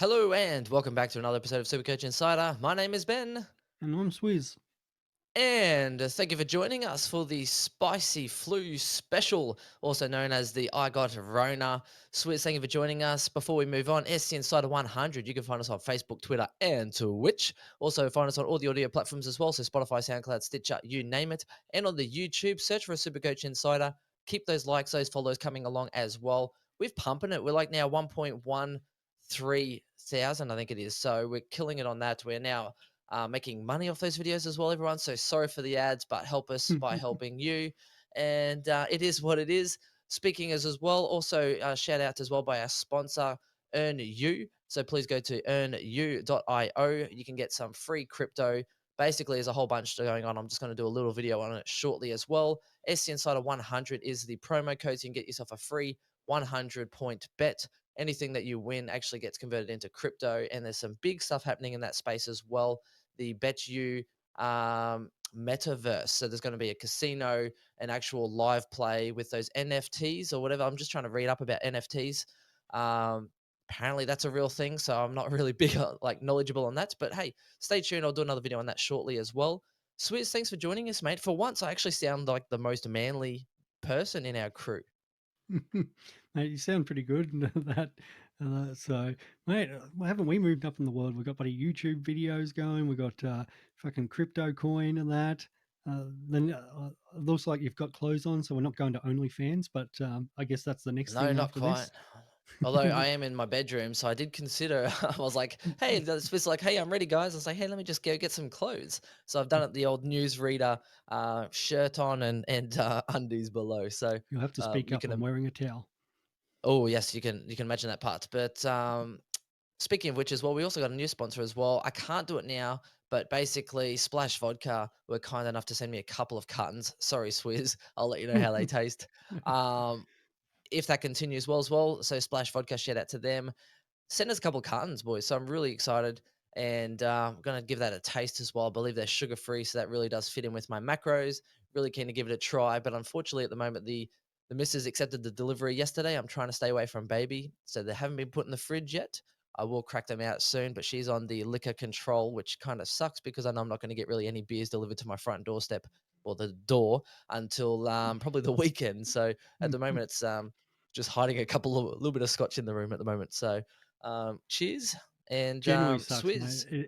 Hello and welcome back to another episode of Supercoach Insider. My name is Ben, And I'm Swizz. and thank you for joining us for the Spicy Flu Special, also known as the I Got Rona. Swizz, thank you for joining us. Before we move on, SC Insider 100, you can find us on Facebook, Twitter, and Twitch. Also, find us on all the audio platforms as well, so Spotify, SoundCloud, Stitcher, you name it. And on the YouTube, search for Supercoach Insider. Keep those likes, those follows coming along as well. We've pumping it. We're like now 1.13 thousand, I think it is. So we're killing it on that. We're now making money off those videos as well, everyone. So sorry for the ads, but help us by helping you. And it is what it is. Speaking as well, also shout out as well by our sponsor, Earn You. So please go to earnu.io. You can get some free crypto. Basically, there's a whole bunch going on. I'm just going to do a little video on it shortly as well. SC Insider 100 is the promo code. So you can get yourself a free 100-point bet. Anything that you win actually gets converted into crypto, and there's some big stuff happening in that space as well. The BetU metaverse. So there's going to be a casino, an actual live play with those NFTs or whatever. I'm just trying to read up about NFTs. Apparently that's a real thing, so I'm not really big like knowledgeable on that. But hey, stay tuned. I'll do another video on that shortly as well. Swizz, thanks for joining us, mate. For once, I actually sound like the most manly person in our crew. Mate, you sound pretty good. Mate, haven't we moved up in the world? We've got bloody YouTube videos going. We've got fucking crypto coin and that. It looks like you've got clothes on, so we're not going to OnlyFans, but I guess that's the next No, thing not after quite. this. Although I am in my bedroom, so I did consider. I was like, "Hey," it's like, "Hey, I'm ready, guys." I was like, "Hey, let me just go get some clothes." So I've done it the old newsreader shirt on and undies below. So You'll have to speak you up. can. I'm wearing a towel. Oh yes, you can imagine that part. But speaking of which, as well, we also got a new sponsor as well. I can't do it now, but basically, Splash Vodka were kind enough to send me a couple of cartons. Sorry, Swizz. I'll let you know how they taste. Um, if that continues well as well. So Splash Vodka, shout out to them. Send us a couple of cartons, boys. So I'm really excited, and I'm going to give that a taste as well. I believe they're sugar free, so that really does fit in with my macros. Really keen to give it a try, but unfortunately, at the moment, the missus accepted the delivery yesterday. I'm trying to stay away from baby, so they haven't been put in the fridge yet. I will crack them out soon, but she's on the liquor control, which kind of sucks because I know I'm not going to get really any beers delivered to my front doorstep or the door until probably the weekend. So at the moment, it's just hiding a little bit of scotch in the room at the moment. So cheers and Generally sucks, mate. Swizz.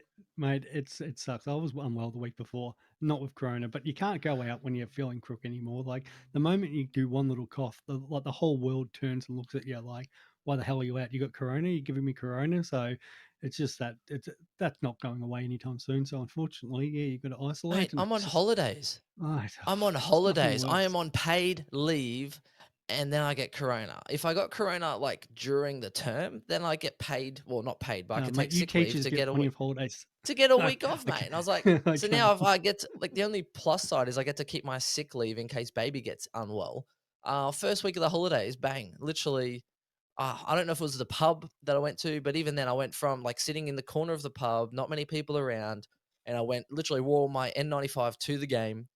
It sucks. I was unwell the week before, not with corona, but you can't go out when you're feeling crook anymore. Like the moment you do one little cough, the whole world turns and looks at you like, "Why the hell are you out? You got corona? You're giving me corona?" So it's just that's not going away anytime soon. So unfortunately, yeah, you've got to Mate, isolate, and I'm on it's just holidays. I'm on there's nothing holidays. I worse. am on paid leave, and then I get corona. If I got corona like during the term, then I get paid. Well, not paid, but I could Mate, take you sick leave teachers get plenty of holidays. to get a I, week off, I mate. And I was like, can't. I so now can't. if I get to, like the only plus side is I get to keep my sick leave in case baby gets unwell. First week of the holidays, bang, literally. I don't know if it was the pub that I went to, but even then, I went from like sitting in the corner of the pub, not many people around, and I went literally wore my N95 to the game,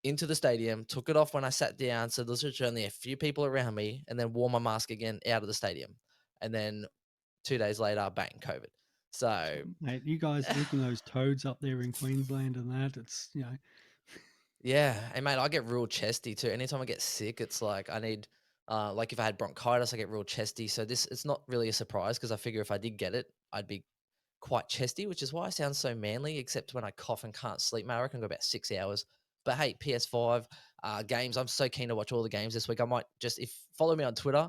into the stadium, took it off when I sat down, so there's literally only a few people around me, and then wore my mask again out of the stadium. And then 2 days later, bang, COVID. So Mate, you guys eating those toads up there in Queensland and that, yeah, and mate, I get real chesty too. Anytime I get sick, it's like I need, like if I had bronchitis, I get real chesty. So this, it's not really a surprise because I figure if I did get it, I'd be quite chesty, which is why I sound so manly. Except when I cough and can't sleep, mate, I reckon I go about 6 hours. But hey, PS5 games, I'm so keen to watch all the games this week. I might just if follow me on Twitter,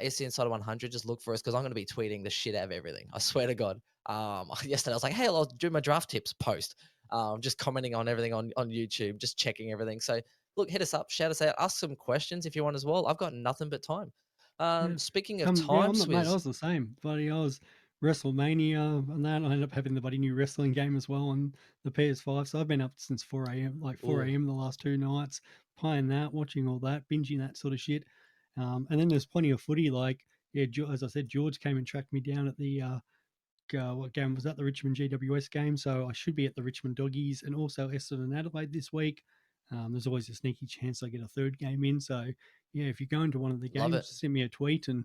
SC Insider 100, just look for us because I'm going to be tweeting the shit out of everything. I swear to God. Yesterday I was like, hey, I'll do my draft tips post. Just commenting on everything on YouTube, just checking everything. So look, hit us up, shout us out, ask some questions if you want as well. I've got nothing but time. yeah. Speaking of Come, yeah, time, mate, I Swizz. was the same. Buddy, I was WrestleMania and that. I ended up having the bloody new wrestling game as well on the PS5. So I've been up since 4 a.m., like 4 Ooh, a.m. the last 2 nights, playing that, watching all that, binging that sort of shit. And then there's plenty of footy. Like, yeah, as I said, George came and tracked me down at the what game was that? The Richmond GWS game. So I should be at the Richmond Doggies and also Essendon and Adelaide this week. There's always a sneaky chance I get a third game in. So yeah, if you're going to one of the love games, it. send me a tweet and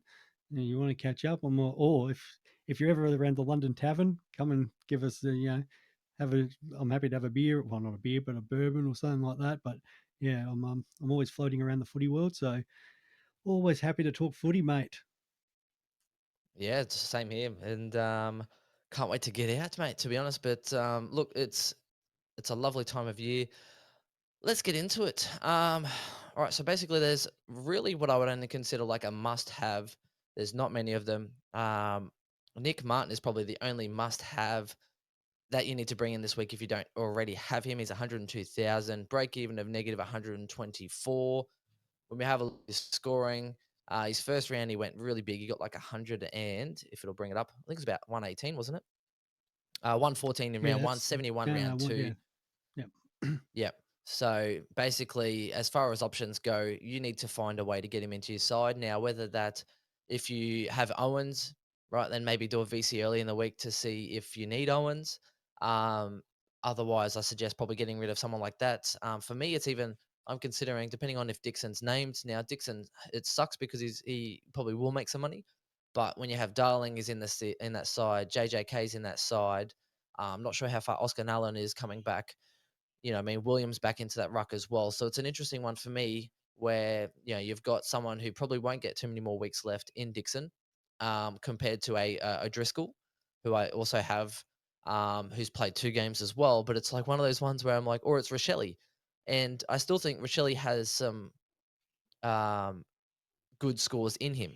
you want to catch up. Or if if you're ever around the London Tavern, come and give us a, have a. I'm happy to have a beer. Well, not a beer, but a bourbon or something like that. But yeah, I'm always floating around the footy world, so always happy to talk footy, mate. Yeah, it's the same here, and can't wait to get out, mate. To be honest, but look, it's a lovely time of year. Let's get into it. All right, so basically, there's really what I would only consider like a must-have. There's not many of them. Nick Martin is probably the only must-have that you need to bring in this week if you don't already have him. He's 102,000, break even of negative 124. When we have a look at his scoring, his first round he went really big. He got like 100 and if it'll bring it up, I think it's about 118, wasn't it? 114 in Yeah, round one, that's 71 no, no, round what? two. Yeah, yeah, Yep. So basically, as far as options go, you need to find a way to get him into your side. Now, whether that if you have Owens, right, then maybe do a VC early in the week to see if you need Owens. Um, Otherwise, I suggest probably getting rid of someone like that. For me, it's even I'm considering depending on if Dixon's named. Now, Dixon, it sucks because he probably will make some money, but when you have Darling is in in that side, JJK's in that side. I'm not sure how far Oscar Nallen is coming back. I mean, Williams back into that ruck as well. So it's an interesting one for me where, you've got someone who probably won't get too many more weeks left in Dixon, compared to a Driscoll, who I also have, who's played 2 games as well. But it's like one of those ones where I'm like, or it's Rachele. And I still think Rachele has some, um, good scores in him,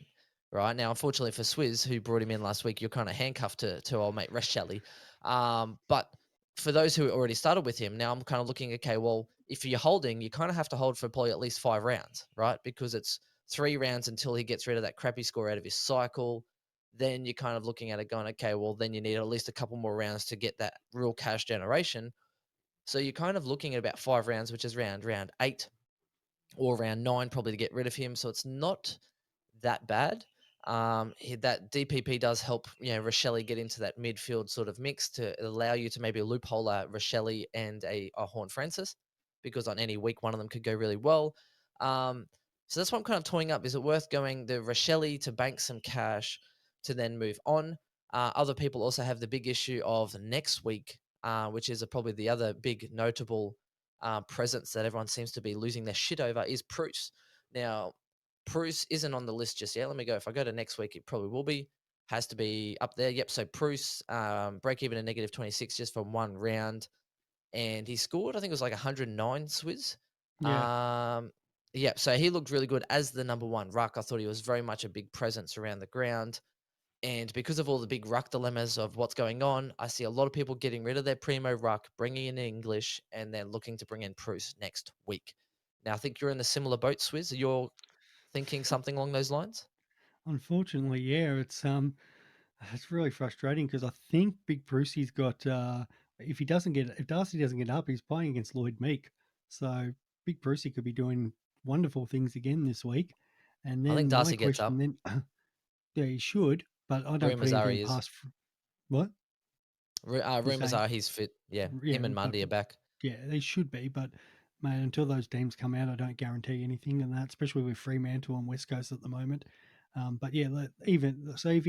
right? Now, unfortunately for Swizz, who brought him in last week, you're kind of handcuffed to old mate Rachele. But for those who already started with him, now I'm kind of looking, okay, well, if you're holding, you kind of have to hold for probably at least 5 rounds, right? Because it's 3 rounds until he gets rid of that crappy score out of his cycle. Then you're kind of looking at it going, okay, well, then you need at least a couple more rounds to get that real cash generation. So you're kind of looking at about 5 rounds, which is round 8 or round 9 probably to get rid of him. So it's not that bad. That DPP does help, Rachele get into that midfield sort of mix to allow you to maybe loophole a Rachele and a Horn Francis, because on any week one of them could go really well. Um, so that's what I'm kind of toying up. Is it worth going the Rachele to bank some cash to then move on? Other people also have the big issue of next week, which is probably the other big notable presence that everyone seems to be losing their shit over is Preuss. Now, Preuss isn't on the list just yet. Let me go. If I go to next week, it probably will be. Has to be up there. Yep. So Preuss, break even a negative 26 just from one round. And he scored, I think it was like 109 Swizz. yeah. Um, yeah. So he looked really good as the number one ruck. I thought he was very much a big presence around the ground. And because of all the big ruck dilemmas of what's going on, I see a lot of people getting rid of their primo ruck, bringing in English, and then looking to bring in Preuss next week. Now, I think you're in a similar boat, Swizz. You're thinking something along those lines? Unfortunately, yeah, it's really frustrating because I think Big Brucey's got if Darcy doesn't get up, he's playing against Lloyd Meek. So Big Brucey could be doing wonderful things again this week. And I think then my Darcy gets question up. then, yeah, he should, but I don't put Rumors are anything he is. past what you're Rumors saying. are he's fit. Yeah, Yeah, him and but Mundy are back. yeah, they should be. But man, until those teams come out, I don't guarantee anything, and that especially with Fremantle and West Coast at the moment. But yeah, even so,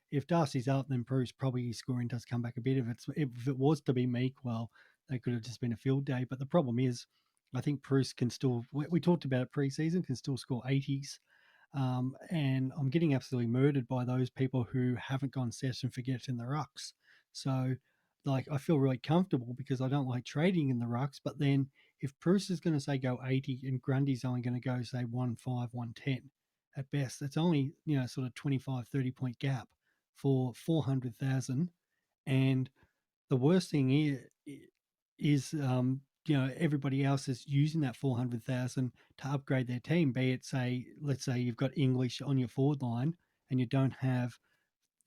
if Darcy's out, then Bruce probably scoring does come back a bit. If it was to be Meek, well, they could have just been a field day. But the problem is, I think Bruce can still. We talked about it preseason, can still score 80s. And I'm getting absolutely murdered by those people who haven't gone set and forget in the rucks. So, like, I feel really comfortable because I don't like trading in the rucks. But then, if Bruce is going to say go 80 and Grundy's only going to go say 1-5, 110 at best, that's only sort of 25, 30 point gap for 400,000. And the worst thing is everybody else is using that 400,000 to upgrade their team. Be it say, let's say you've got English on your forward line and you don't have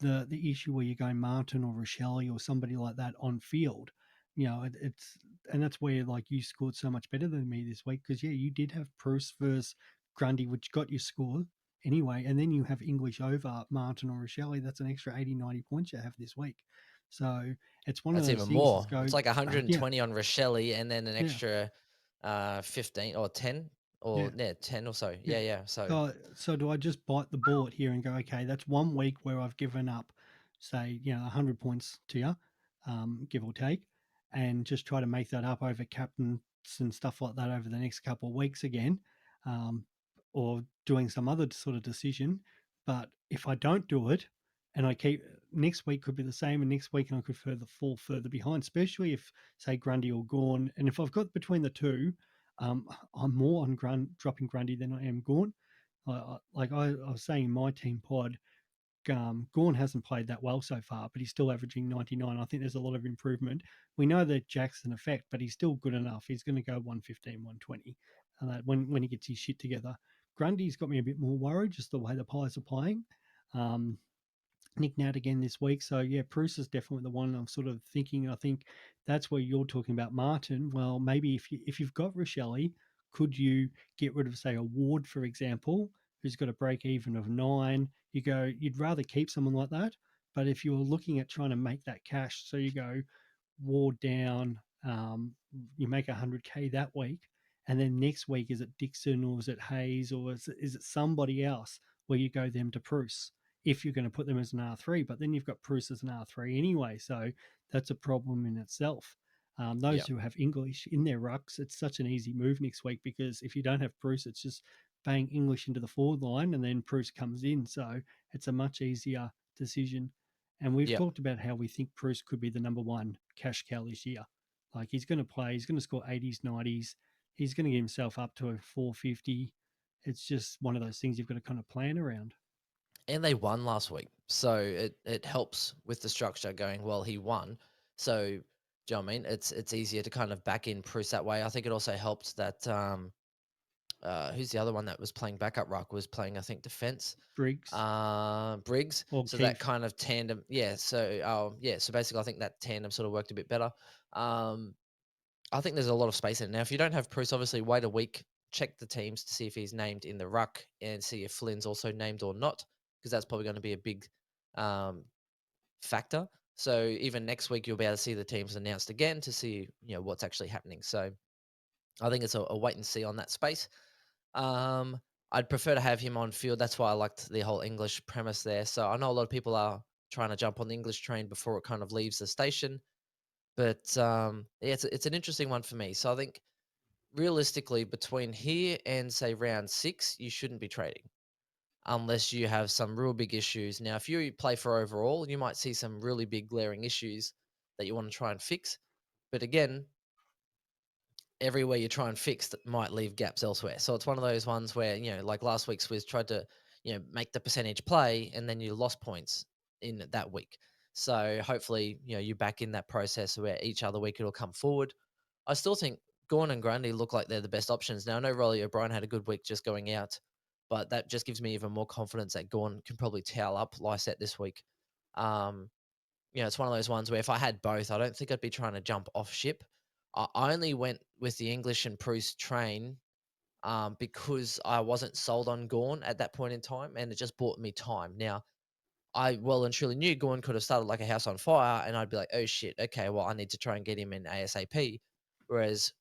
the issue where you're going Martin or Rachele or somebody like that on field. It's and that's where like you scored so much better than me this week because yeah, you did have Preuss versus Grundy, which got your score anyway, and then you have English over Martin or Rachele. That's an extra 80, 90 points you have this week. So it's one of That's those even things. more. Just go, It's like yeah, 120 on Rachele and then an yeah, extra 15 or 10 yeah. or yeah, 10 or so. Yeah. Yeah, yeah. So So do I just bite the bullet here and go, okay, that's one week where I've given up, say, 100 points to you, give or take, and just try to make that up over captains and stuff like that over the next couple of weeks again, um, or doing some other sort of decision. But if I don't do it, and I keep next week could be the same, and next week I could fall further behind, especially if say Grundy or Gawn, and if I've got between the two, I'm more on dropping Grundy than I am Gawn. I was saying in my team pod, Gawn hasn't played that well so far, but he's still averaging 99. I think there's a lot of improvement. We know that Jack's an effect, but he's still good enough. He's going to go 115, 120 when he gets his shit together. Grundy's got me a bit more worried, just the way the Pies are playing. Um, Nick Nat again this week. So yeah, Preuss is definitely the one I'm sort of thinking. I think that's where you're talking about Martin. Well, maybe if you've got Rachele, could you get rid of say a Ward, for example, who's got a break even of 9? You'd rather keep someone like that. But if you're looking at trying to make that cash, so you go Ward down, you make 100K that week, and then next week is it Dixon or is it Hayes or is it somebody else where you go them to Preuss if you're going to put them as an R3, but then you've got Preuss as an R3 anyway, so that's a problem in itself. Yeah. Those who have English in their rucks, it's such an easy move next week because if you don't have Preuss, it's just bang English into the forward line and then Preuss comes in, so it's a much easier decision. And we've Yeah. talked about how we think Preuss could be the number one cash cow this year. Like he's going to play, he's going to score 80s, 90s, he's going to get himself up to a 450. It's just one of those things you've got to kind of plan around. And they won last week. So it helps with the structure going, well, he won. So do you know what I mean? It's easier to kind of back in Preuss that way. I think it also helped that who's the other one that was playing backup ruck was playing, I think, defense. Briggs Briggs. or So that Keith. kind of tandem, yeah. So yeah. So basically, I think that tandem sort of worked a bit better. Um, I think there's a lot of space in it. Now, if you don't have Preuss, obviously wait a week, check the teams to see if he's named in the ruck and see if Flynn's also named or not, because that's probably going to be a big um, factor. So even next week, you'll be able to see the teams announced again to see what's actually happening. So I think it's a wait and see on that space. Um, I'd prefer to have him on field. That's why I liked the whole English premise there. So I know a lot of people are trying to jump on the English train before it kind of leaves the station. But yeah, it's an interesting one for me. So I think realistically, between here and say round 6, you shouldn't be trading unless you have some real big issues. Now, if you play for overall, you might see some really big glaring issues that you want to try and fix. But again, everywhere you try and fix that might leave gaps elsewhere. So it's one of those ones where, like last week, Swizz tried to, make the percentage play and then you lost points in that week. So hopefully, you're back in that process where each other week it'll come forward. I still think Gawn and Grundy look like they're the best options. Now, I know Rolly O'Brien had a good week just going out, but that just gives me even more confidence that Gawn can probably towel up Lysette this week. Um, it's one of those ones where if I had both, I don't think I'd be trying to jump off ship. I only went with the English and Preuss train because I wasn't sold on Gawn at that point in time, and it just bought me time. Now, I well and truly knew Gawn could have started like a house on fire, and I'd be like, "Oh shit, okay, well I need to try and get him in ASAP." Whereas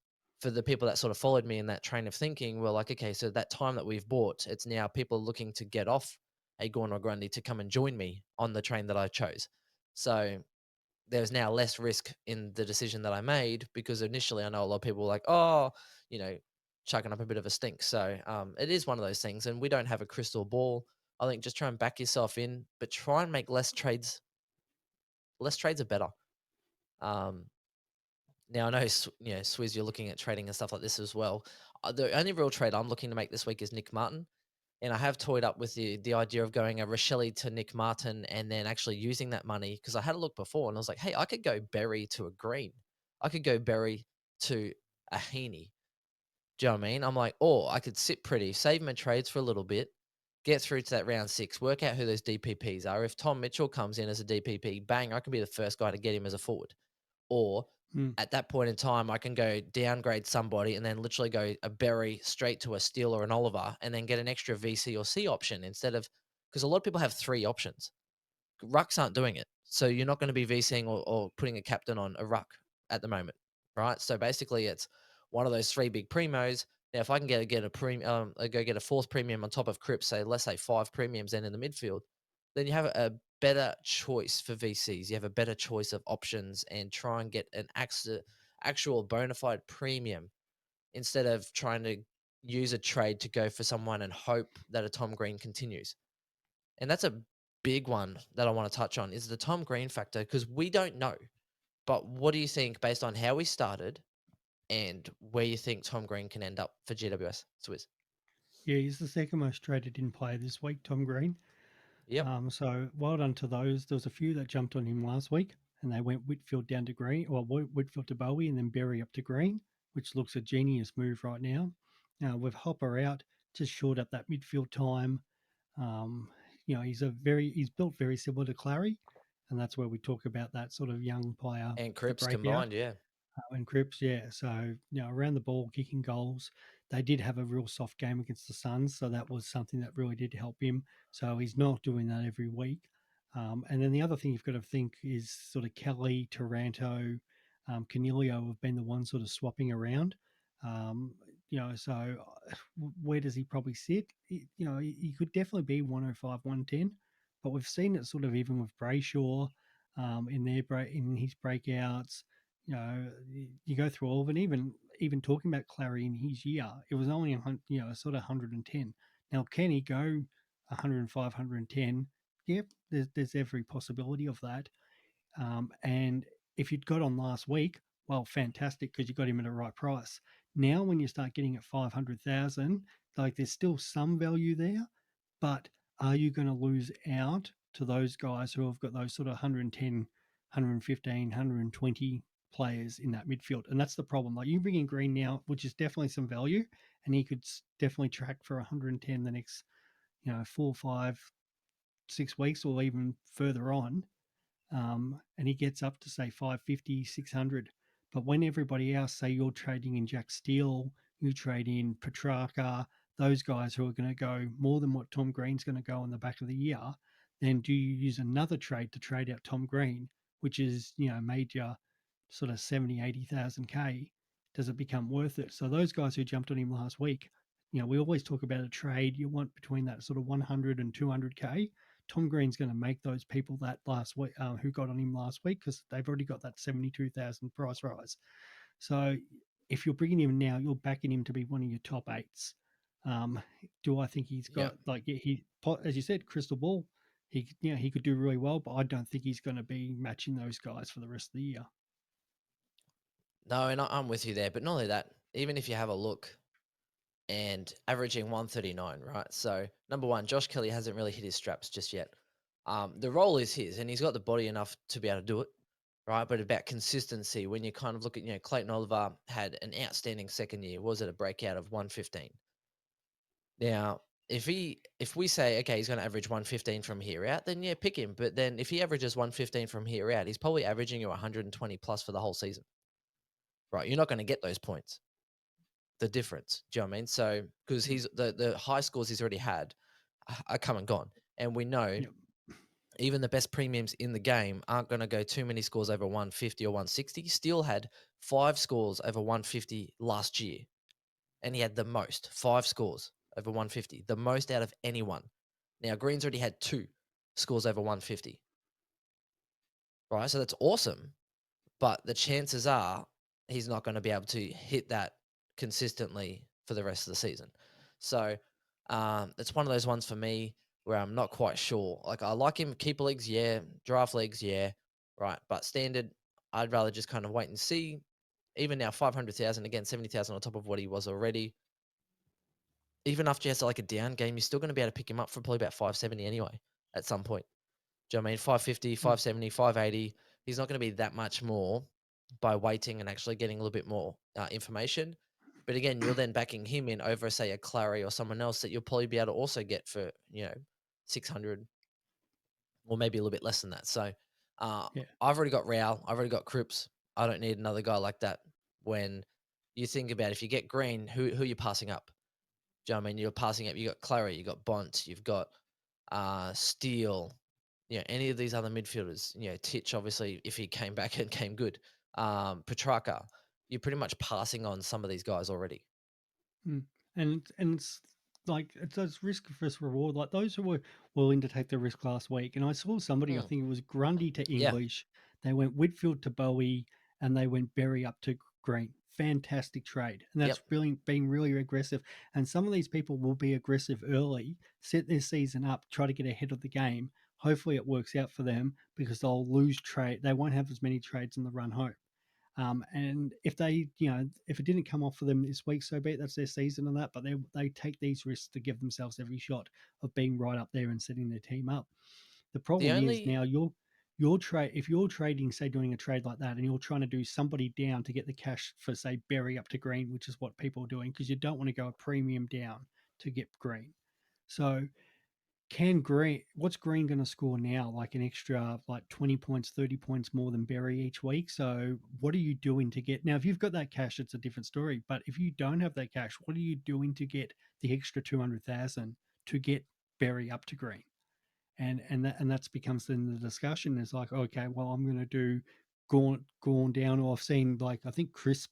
for the people that sort of followed me in that train of thinking, we're like, "Okay, so that time that we've bought, it's now people looking to get off a Gawn or Grundy to come and join me on the train that I chose." So there's now less risk in the decision that I made because initially I know a lot of people were like, "Oh, you know, chucking up a bit of a stink." So it is one of those things, and we don't have a crystal ball. I think just try and back yourself in, but try and make less trades. Less trades are better. Um, Now I know, Swizz, you're looking at trading and stuff like this as well. The only real trade I'm looking to make this week is Nick Martin, and I have toyed up with the idea of going a Rachele to Nick Martin and then actually using that money because I had a look before and I was like, hey, I could go Berry to a Green, I could go Berry to a Heaney. Do you know what I mean? I'm like, or I could sit pretty, save my trades for a little bit, get through to that round 6, work out who those DPPs are. If Tom Mitchell comes in as a DPP, bang, I can be the first guy to get him as a forward. Or Mm. at that point in time, I can go downgrade somebody and then literally go a Berry straight to a Steele or an Oliver and then get an extra VC or C option instead of because a lot of people have 3 options. Rucks aren't doing it. So you're not going to be VCing or putting a captain on a ruck at the moment, right? So basically, it's one of those 3 big primos. Now, if I can get a premium, go get a 4th premium on top of Cripps, say let's say 5 premiums then in the midfield, then you have a better choice for VCs. You have a better choice of options and try and get an actual bona fide premium instead of trying to use a trade to go for someone and hope that a Tom Green continues. And that's a big one that I want to touch on is the Tom Green factor because we don't know. But what do you think based on how we started and where you think Tom Green can end up for GWS Swizz? Yeah, he's the second most traded in player this week, Tom Green. Yep. So well done to those. There was a few that jumped on him last week, and they went Whitfield down to Green, or Whitfield to Bowey, and then Berry up to Green, which looks a genius move right now. Now with Hopper out, just short up that midfield time. Um, he's built very similar to Clary, and that's where we talk about that sort of young player, And the Cripps breakout. combined, yeah. And Cripps, yeah. So, around the ball, kicking goals. They did have a real soft game against the Suns, so that was something that really did help him. So he's not doing that every week. And then the other thing you've got to think is sort of Kelly, Taranto, Canelio have been the ones sort of swapping around. So where does he probably sit? He could definitely be 105, 110, but we've seen it sort of even with Bray Shaw in his breakouts. You go through all of it. Even talking about Clary in his year, it was only sort of 110. Now, can he go 105, 110? Yep, there's every possibility of that. And if you'd got on last week, well, fantastic because you got him at a right price. Now, when you start getting at 500,000, like there's still some value there, but are you going to lose out to those guys who have got those sort of 110, 115, 120 players in that midfield? And that's the problem. Like you bring in Green now, which is definitely some value, and he could definitely track for 110 the next, 4, 5, 6 weeks or even further on, and he gets up to say 550, 600. But when everybody else, say you're trading in Jack Steele, you trade in Petrarca, those guys who are going to go more than what Tom Green's going to go on the back of the year, then do you use another trade to trade out Tom Green, which is, major sort of 70, 80,000 K? Does it become worth it? So those guys who jumped on him last week, we always talk about a trade you want between that sort of 100 and 200K. Tom Green's going to make those people that last week who got on him last week because they've already got that 72,000 price rise. So if you're bringing him now, you're backing him to be one of your top eights. Do I think he's got Yep. as you said, crystal ball? He could do really well, but I don't think he's going to be matching those guys for the rest of the year. No, and I'm with you there. But not only that, even if you have a look and averaging 139, right? So, number one, Josh Kelly hasn't really hit his straps just yet. The role is his, and he's got the body enough to be able to do it, right? But about consistency, when you kind of look at, Clayton Oliver had an outstanding second year, was it a breakout of 115? Now, if we say, okay, he's going to average 115 from here out, then yeah, pick him. But then if he averages 115 from here out, he's probably averaging you 120 plus for the whole season, right? You're not going to get those points. The difference. Do you know what I mean? So because Mm. he's the high scores he's already had are come and gone, and we know Yep. even the best premiums in the game aren't going to go too many scores over 150 or 160. He still had 5 scores over 150 last year, and he had the most 5 scores over 150, the most out of anyone. Now Green's already had 2 scores over 150, right? So that's awesome, but the chances are he's not going to be able to hit that consistently for the rest of the season. So it's one of those ones for me where I'm not quite sure. Like I like him keeper leagues, yeah, draft leagues, yeah, right. But standard, I'd rather just kind of wait and see. Even now, 500,000 again, 70,000 on top of what he was already. Even after he has like a down game, you're still going to be able to pick him up for probably about 570 anyway at some point. Do you know what I mean? 550, Mm. 570, 580. He's not going to be that much more by waiting and actually getting a little bit more information. But again, you're then backing him in over, say, a Clary or someone else that you'll probably be able to also get for, 600 or maybe a little bit less than that. So Yeah. I've already got Rao. I've already got Cripps. I don't need another guy like that. When you think about if you get Green, who are you passing up? Do you know what I mean? You're passing up. You got Clary, you got Bont, you've got Steele, any of these other midfielders, Titch, obviously, if he came back and came good, Petrarca, you're pretty much passing on some of these guys already. Mm. And it's like it's those risk versus reward. Like those who were willing to take the risk last week, and I saw somebody, I Mm, think it was Grundy to yeah, English. They went Whitfield to Bowey, and they went Berry up to Green. Fantastic trade, and yep. that's really being really aggressive. And some of these people will be aggressive early, set their season up, try to get ahead of the game. Hopefully, it works out for them because they'll lose trade. They won't have as many trades in the run home. And if they, if it didn't come off for them this week, so be it. That's their season and that. But they take these risks to give themselves every shot of being right up there and setting their team up. The The problem is only now your trade. If you're trading, say, doing a trade like that, and you're trying to do somebody down to get the cash for, say, Berry up to Green, which is what people are doing, because you don't want to go a premium down to get Green. So what's Green going to score now? Like an extra, like 20 points, 30 points more than Berry each week. So what are you doing to get, now if you've got that cash, it's a different story. But if you don't have that cash, what are you doing to get the extra 200,000 to get Berry up to Green? And that's becomes then the discussion is like, okay, well, I'm going to do Gawn down, or I've seen, like, I think Crisp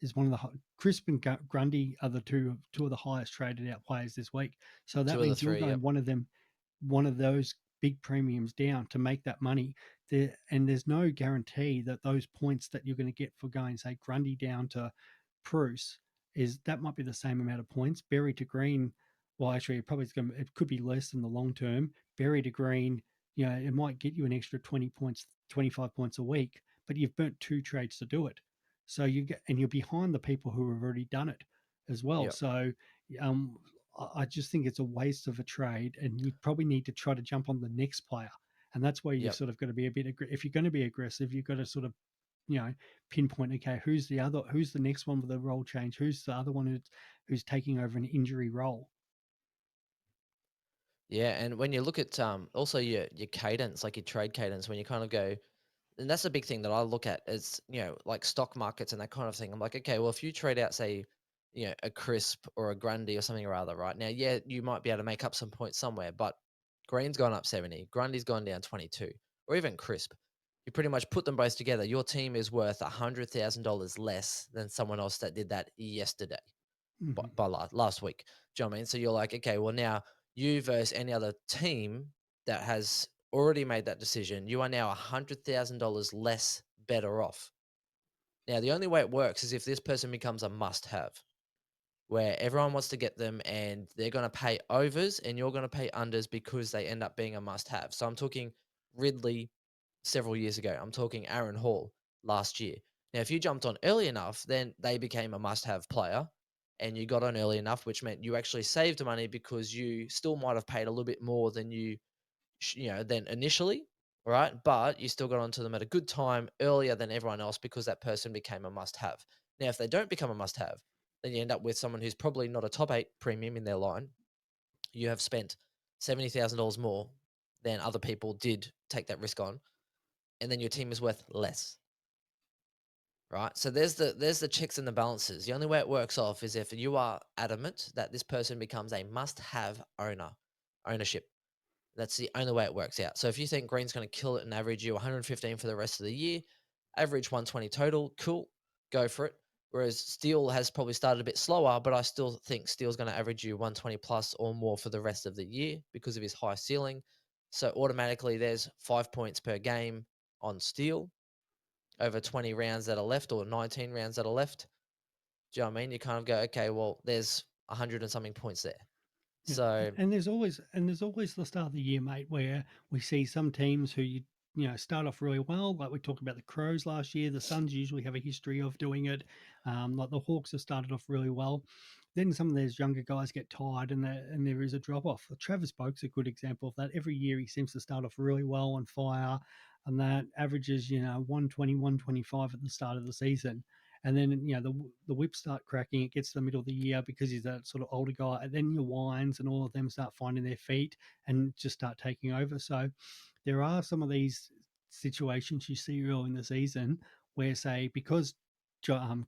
is one of Crisp and Grundy are the two of the highest traded out players this week. So that two of the means you're three. going Yep. one of those big premiums down to make that money there. And there's no guarantee that those points that you're going to get for going, say, Grundy down to Preuss, is that might be the same amount of points. Berry to Green, well, actually, it could be less in the long term. Berry to Green, it might get you an extra 20 points, 25 points a week, but you've burnt two trades to do it. So you're behind the people who have already done it as well. Yep. So um, I just think it's a waste of a trade, and you probably need to try to jump on the next player. And that's where you Yep. sort of got to be a bit. If you're going to be aggressive, you've got to sort of, you know, pinpoint. Okay, who's the next one with a role change? Who's the other one who's taking over an injury role? Yeah, and when you look at also your cadence, like your trade cadence, when you kind of go, and that's a big thing that I look at is, like stock markets and that kind of thing. I'm like, okay, well, if you trade out, say, a Crisp or a Grundy or something or other, right now, yeah, you might be able to make up some points somewhere, but Green's gone up 70, Grundy's gone down 22, or even Crisp. You pretty much put them both together. Your team is worth $100,000 less than someone else that did that yesterday, Mm-hmm. by last week. Do you know what I mean? So you're like, okay, well, now you versus any other team that has already made that decision, you are now $100,000 less better off. Now, the only way it works is if this person becomes a must have, where everyone wants to get them and they're going to pay overs and you're going to pay unders because they end up being a must have. So I'm talking Ridley several years ago. I'm talking Aaron Hall last year. Now, if you jumped on early enough, then they became a must have player and you got on early enough, which meant you actually saved money because you still might have paid a little bit more than than initially, right? But you still got onto them at a good time earlier than everyone else because that person became a must have. Now, if they don't become a must have, then you end up with someone who's probably not a top eight premium in their line. You have spent $70,000 more than other people did take that risk on, and then your team is worth less, right? So there's the checks and the balances. The only way it works off is if you are adamant that this person becomes a must-have ownership. That's the only way it works out. So if you think Green's going to kill it and average you 115 for the rest of the year, average 120 total, cool, go for it. Whereas Steele has probably started a bit slower, but I still think Steele's going to average you 120 plus or more for the rest of the year because of his high ceiling. So automatically there's 5 points per game on Steele over 20 rounds that are left or 19 rounds that are left. Do you know what I mean? You kind of go, okay, well, there's 100 and something points there. Yeah, So, and there's always the start of the year, mate, where we see some teams who start off really well. Like we talked about the Crows last year. The Suns usually have a history of doing it. Like the Hawks have started off really well. Then some of those younger guys get tired, and there is a drop off. Travis Boak's a good example of that. Every year he seems to start off really well on fire, and that averages 120, 125 at the start of the season. And then the whips start cracking. It gets to the middle of the year because he's that sort of older guy, and then your Wines and all of them start finding their feet and just start taking over. So there are some of these situations you see early in the season where, say, because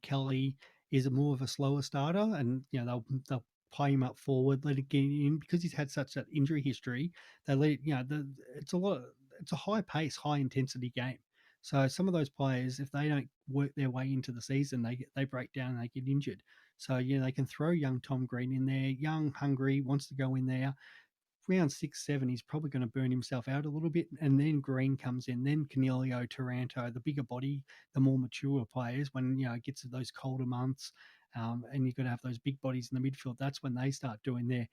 Kelly is a more of a slower starter, and they'll play him up forward, let it get in because he's had such that injury history. They let it's a lot. It's a high pace, high intensity game. So some of those players, if they don't work their way into the season, they break down and they get injured. So they can throw young Tom Green in there, young, hungry, wants to go in there. Round 6, 7, he's probably going to burn himself out a little bit. And then Green comes in, then Canelio, Taranto, the bigger body, the more mature players. When it gets to those colder months, and you've got to have those big bodies in the midfield, that's when they start doing their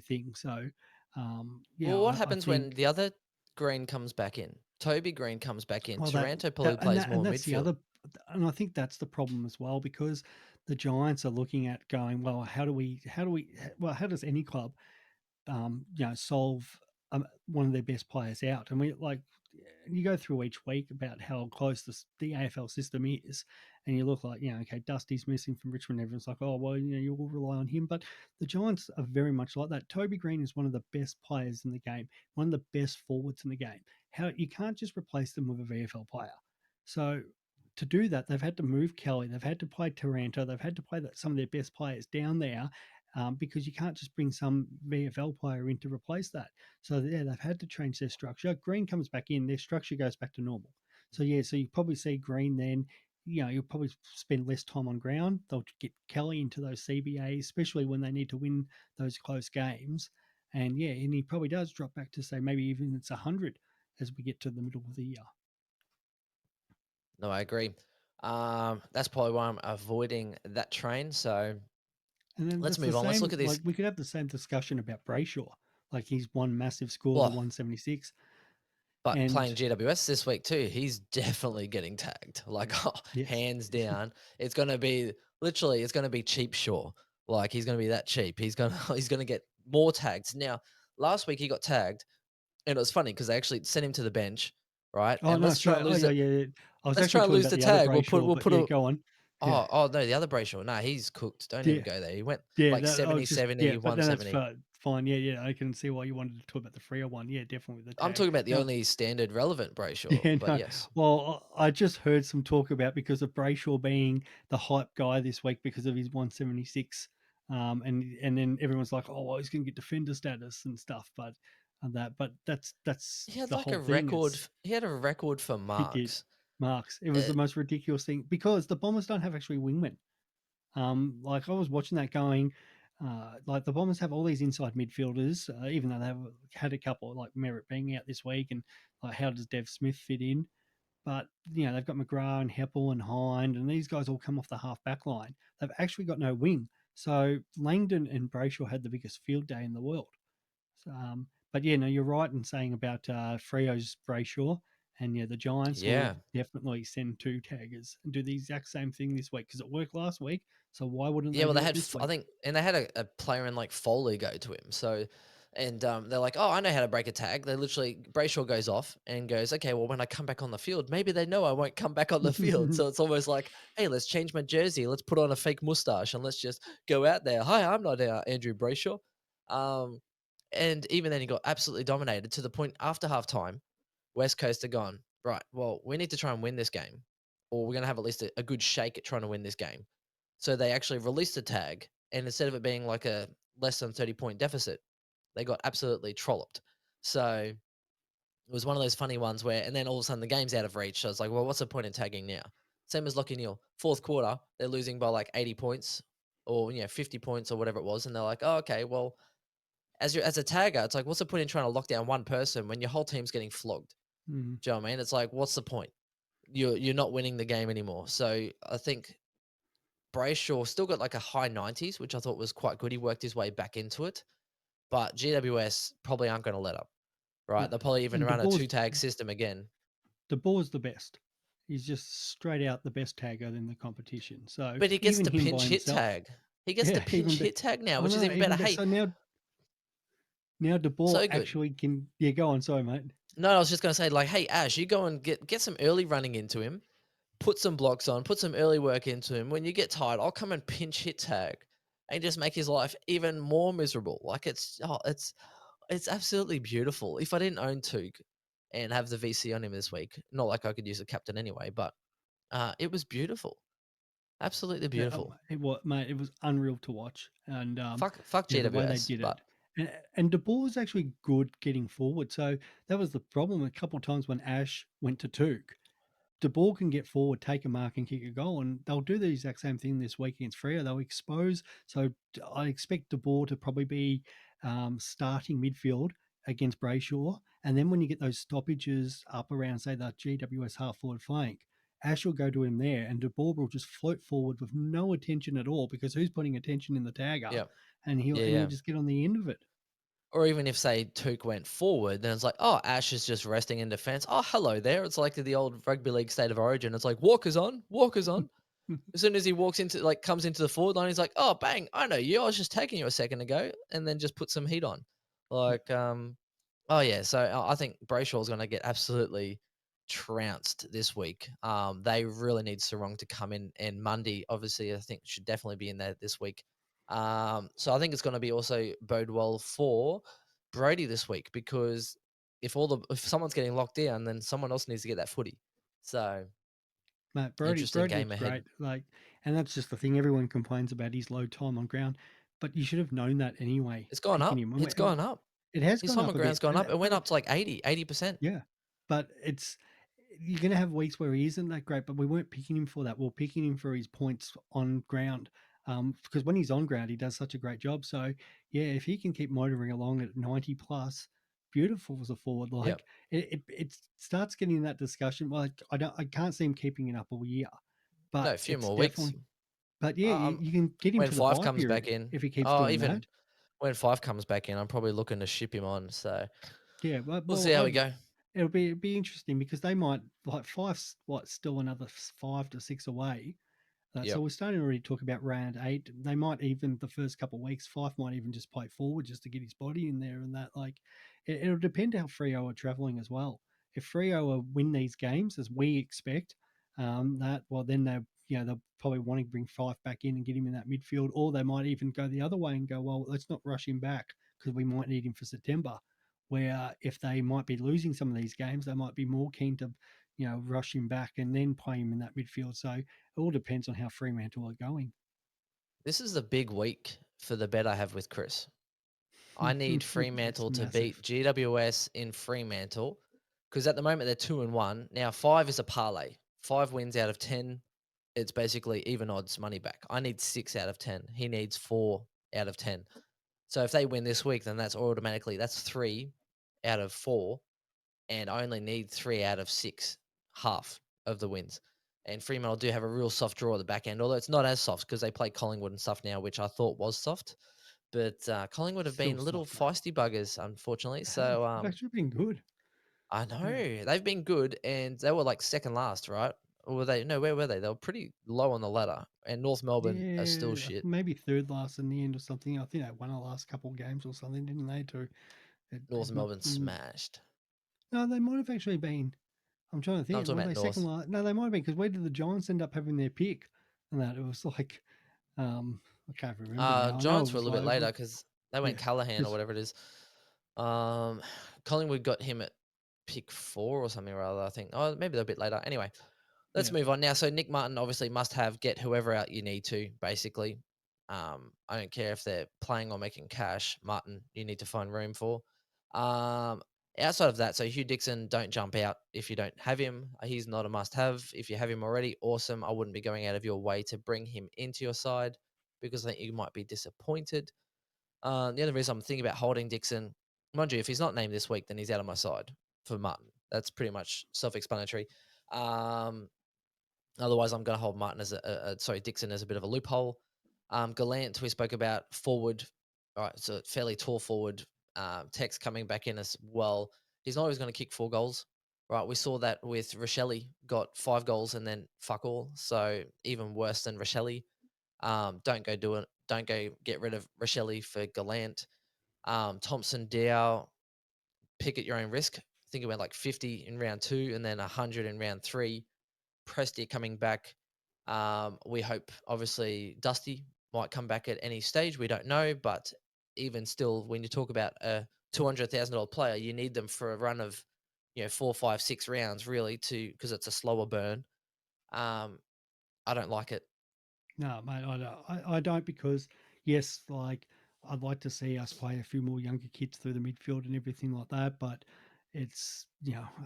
thing. So, Well, what I happens when think the other Green comes back in? Toby Green comes back in. well Taranto that probably and plays that and more that's the midfield. other, and I think that's the problem as well because the Giants are looking at going, well, how does any club solve one of their best players out. And we like you go through each week about how close the AFL system is, and you look like okay, Dusty's missing from Richmond. Everyone's like, oh well, you will rely on him, but the Giants are very much like that. Toby Green is one of the best players in the game, one of the best forwards in the game. How you can't just replace them with a VFL player. So to do that, they've had to move Kelly, they've had to play Taranto, they've had to play some of their best players down there because you can't just bring some VFL player in to replace that. So yeah, they've had to change their structure. Green comes back in, their structure goes back to normal. So yeah, so you probably see Green then. You'll probably spend less time on ground. They'll get Kelly into those CBAs, especially when they need to win those close games. And yeah, and he probably does drop back to say maybe even it's 100 as we get to the middle of the year. No, I agree. That's probably why I'm avoiding that train. So And then let's that's the move on. Let's look same. at Like this. we could have the same discussion about Bray Shaw. Like he's one massive score, the Well, 176, but and playing GWS this week too, he's definitely getting tagged. Like, oh, yes, hands down. It's gonna be literally, it's gonna be cheap Shaw. Like he's gonna be that cheap. He's gonna he's gonna get more tags. Now, last week he got tagged, and it was funny because they actually sent him to the bench, right? Oh And no, let's try sorry. and Oh lose yeah, it. yeah, yeah. I was Let's actually try and talking lose about the the other tag. Brayshaw, We'll but put yeah, a go on. Yeah, oh no, the other Brayshaw. No, he's cooked. Don't even yeah, go there. He went yeah. like That, I 70, was just 70, but then that's 170. fine. Yeah, yeah. I can see why you wanted to talk about the Freo one. Yeah, definitely the I'm tag. talking about the Now, only standard relevant Brayshaw, yeah, but no. yes. Well, I just heard some talk about because of Brayshaw being the hype guy this week because of his 176, and then everyone's like, oh, well, he's going to get defender status and stuff, but but that's He had the like a whole thing. record. It's He had a record for he did marks. marks. It was Uh, the most ridiculous thing because the Bombers don't have actually wingmen. Like I was watching that going, like the Bombers have all these inside midfielders, even though they've had a couple like Merritt being out this week, and like how does Dev Smith fit in? But they've got McGrath and Heppel and Hind, and these guys all come off the half back line. They've actually got no wing. So Langdon and Brayshaw had the biggest field day in the world. So, but yeah, no, you're right in saying about Freo's Brayshaw. And yeah, the Giants will yeah, definitely send two taggers and do the exact same thing this week because it worked last week. So why wouldn't yeah. they Well, they do it had. this I week? think, and they had a player in like Foley go to him. So, and they're like, "Oh, I know how to break a tag." They literally Brayshaw goes off and goes, "Okay, well, when I come back on the field, maybe they know I won't come back on the field." So it's almost like, "Hey, let's change my jersey. Let's put on a fake mustache and let's just go out there. Hi, I'm not Andrew Brayshaw." Um, and even then, he got absolutely dominated to the point after halftime. West Coast are gone. Right. Well, we need to try and win this game, or we're going to have at least a good shake at trying to win this game. So they actually released a tag, and instead of it being like a less than 30-point deficit, they got absolutely trolloped. So it was one of those funny ones where, and then all of a sudden the game's out of reach. So it's like, well, what's the point in tagging now? Same as Lockie Neal. Fourth quarter, they're losing by like 80 points or 50 points or whatever it was, and they're like, oh, okay, well, as a tagger, it's like, what's the point in trying to lock down one person when your whole team's getting flogged? Mhm. Do you know what I mean? It's like, what's the point? You're not winning the game anymore. So I think Brayshaw still got like a high 90s, which I thought was quite good. He worked his way back into it, but GWS probably aren't going to let up, right? No. They'll probably even And run a two tag system again. De Boer's the best. He's just straight out the best tagger in the competition. So But he gets even to him by pinch hit himself, tag. He gets to yeah, pinch even be, hit tag now, I which is know even better. even better. Hey, So now De Boer so good. actually can. Yeah, go on. Sorry, mate. No, I was just going to say, like, hey, Ash, you go and get some early running into him, put some blocks on, put some early work into him. When you get tired, I'll come and pinch hit tag and just make his life even more miserable. Like it's absolutely beautiful. If I didn't own Toog and have the VC on him this week, not like I could use a captain anyway, but it was beautiful. Absolutely Yeah, beautiful. it was, mate. It was unreal to watch, and Fuck yeah, the way they GWS, did but it. And De Boer was actually good getting forward. So that was the problem a couple of times when Ash went to Took. De Boer can get forward, take a mark, and kick a goal, and they'll do the exact same thing this week against Freo. They'll expose. So I expect De Boer to probably be starting midfield against Bray Shaw, and then when you get those stoppages up around, say, the GWS half forward flank, Ash will go to him there, and De Boer will just float forward with no attention at all because who's putting attention in the tagger, Yeah. and he'll Yeah, and he'll yeah. just get on the end of it. Or even if, say, Took went forward, then it's like, oh, Ash is just resting in defense. Oh, hello there. It's like the old rugby league state of origin. It's like Walker's on, Walker's on. As soon as he walks into, like, comes into the forward line, he's like, oh, bang, I know you. I was just taking you a second ago, and then just put some heat on. Yeah, Like, oh yeah. So I think Brayshaw's going to get absolutely trounced this week. They really need Sarong to come in, and Mundy, obviously, I think should definitely be in there this week. So I think it's going to be also bode well for Brody this week because if someone's getting locked down, then someone else needs to get that footy. So mate, interesting Brody game looks ahead. great. Like, and that's just the thing. Everyone complains about his low time on ground, but you should have known that anyway. It's gone Picking up. him, It's gone up. it has His gone time up on a ground's bit, gone and up. It went up to like 80%. yeah, but it's you're going to have weeks where he isn't that great. But we weren't picking him for that. We're picking him for his points on ground, because when he's on ground, he does such a great job. So yeah, if he can keep motoring along at 90 plus, beautiful as a forward. Yep. Like it starts getting that discussion. Like I can't see him keeping it up all year, No, but a few it's more weeks. definitely. But yeah, Um, you can get him when to the Five bye comes back period in, if he keeps oh, doing even that. when Five comes back in, I'm probably looking to ship him on. So Yeah, but we'll see how we I'd go. it'll be interesting because they might like five's what still another 5 to 6 away. So Yep. we're starting to already talk about round eight. They might even the first couple of weeks, Fife might even just play forward just to get his body in there and that. Like it'll depend how Freo are travelling as well. If Freo win these games as we expect, that well then they'll probably want to bring Fife back in and get him in that midfield, or they might even go the other way and go, well, let's not rush him back because we might need him for September. Where if they might be losing some of these games, they might be more keen to rush him back and then play him in that midfield. So it all depends on how Fremantle are going. This is the big week for the bet I have with Chris. I need It's Fremantle to beat massive. GWS in Fremantle because at the moment they're 2-1. Now five is a parlay. 5 wins out of 10. It's basically even odds money back. I need 6 out of 10. He needs 4 out of 10. So if they win this week, then that's 3 out of 4, and I only need 3 out of 6, half of the wins. And Fremantle do have a real soft draw at the back end, although it's not as soft because they play Collingwood and stuff now, which I thought was soft. But Collingwood have Still been little soft, mate. feisty buggers, unfortunately. They have. So They've actually been good. I Yeah. know they've been good, and they were like second last, right? Or were they? No, where were they? They were pretty low on the ladder, and North Melbourne are still Yeah, shit. maybe third last in the end or something. I think they won the last couple of games or something, didn't they? Too. North Melbourne smashed. No, they might have actually been. I'm trying to No, I'm think. talking Were about they second North. last? No, they might have been because where did the Giants end up having their pick? And that it was like, I can't remember now. I know it Giants were a was little bit low, later but because they went yeah, Callahan or because whatever it is. Um, Collingwood got him at pick 4 or something or other. I think. Oh, maybe they're a bit later. Anyway, let's yeah, move on now. So Nick Martin obviously must have get whoever out you need to. Basically, I don't care if they're playing or making cash. Martin, you need to find room for. Um, outside of that, so Hugh Dixon, don't jump out if you don't have him. He's not a must-have. If you have him already, awesome. I wouldn't be going out of your way to bring him into your side because I think you might be disappointed. The other reason I'm thinking about holding Dixon, mind you, if he's not named this week, then he's out of my side for Martin. That's pretty much self-explanatory. Um, Otherwise, I'm going to hold Martin as sorry, Dixon as a bit of a loophole. Gallant, we spoke about forward. All right, so fairly tall forward. Tex coming back in as well. He's not always going to kick 4 goals, right? We saw that with Rachele, got 5 goals and then fuck all. So even worse than Rachele. Don't go do it. Don't go get rid of Rachele for Gallant. Thompson, Dow, pick at your own risk. I think it went like 50 in round 2 and then 100 in round 3. Presty coming back. We hope, obviously, Dusty might come back at any stage. We don't know, but even still, when you talk about a $200,000 player, you need them for a run of, 4, 5, 6 rounds, really, because it's a slower burn. Um, I don't like it. no, mate, I don't. I don't because yes, like I'd like to see us play a few more younger kids through the midfield and everything like that, but it's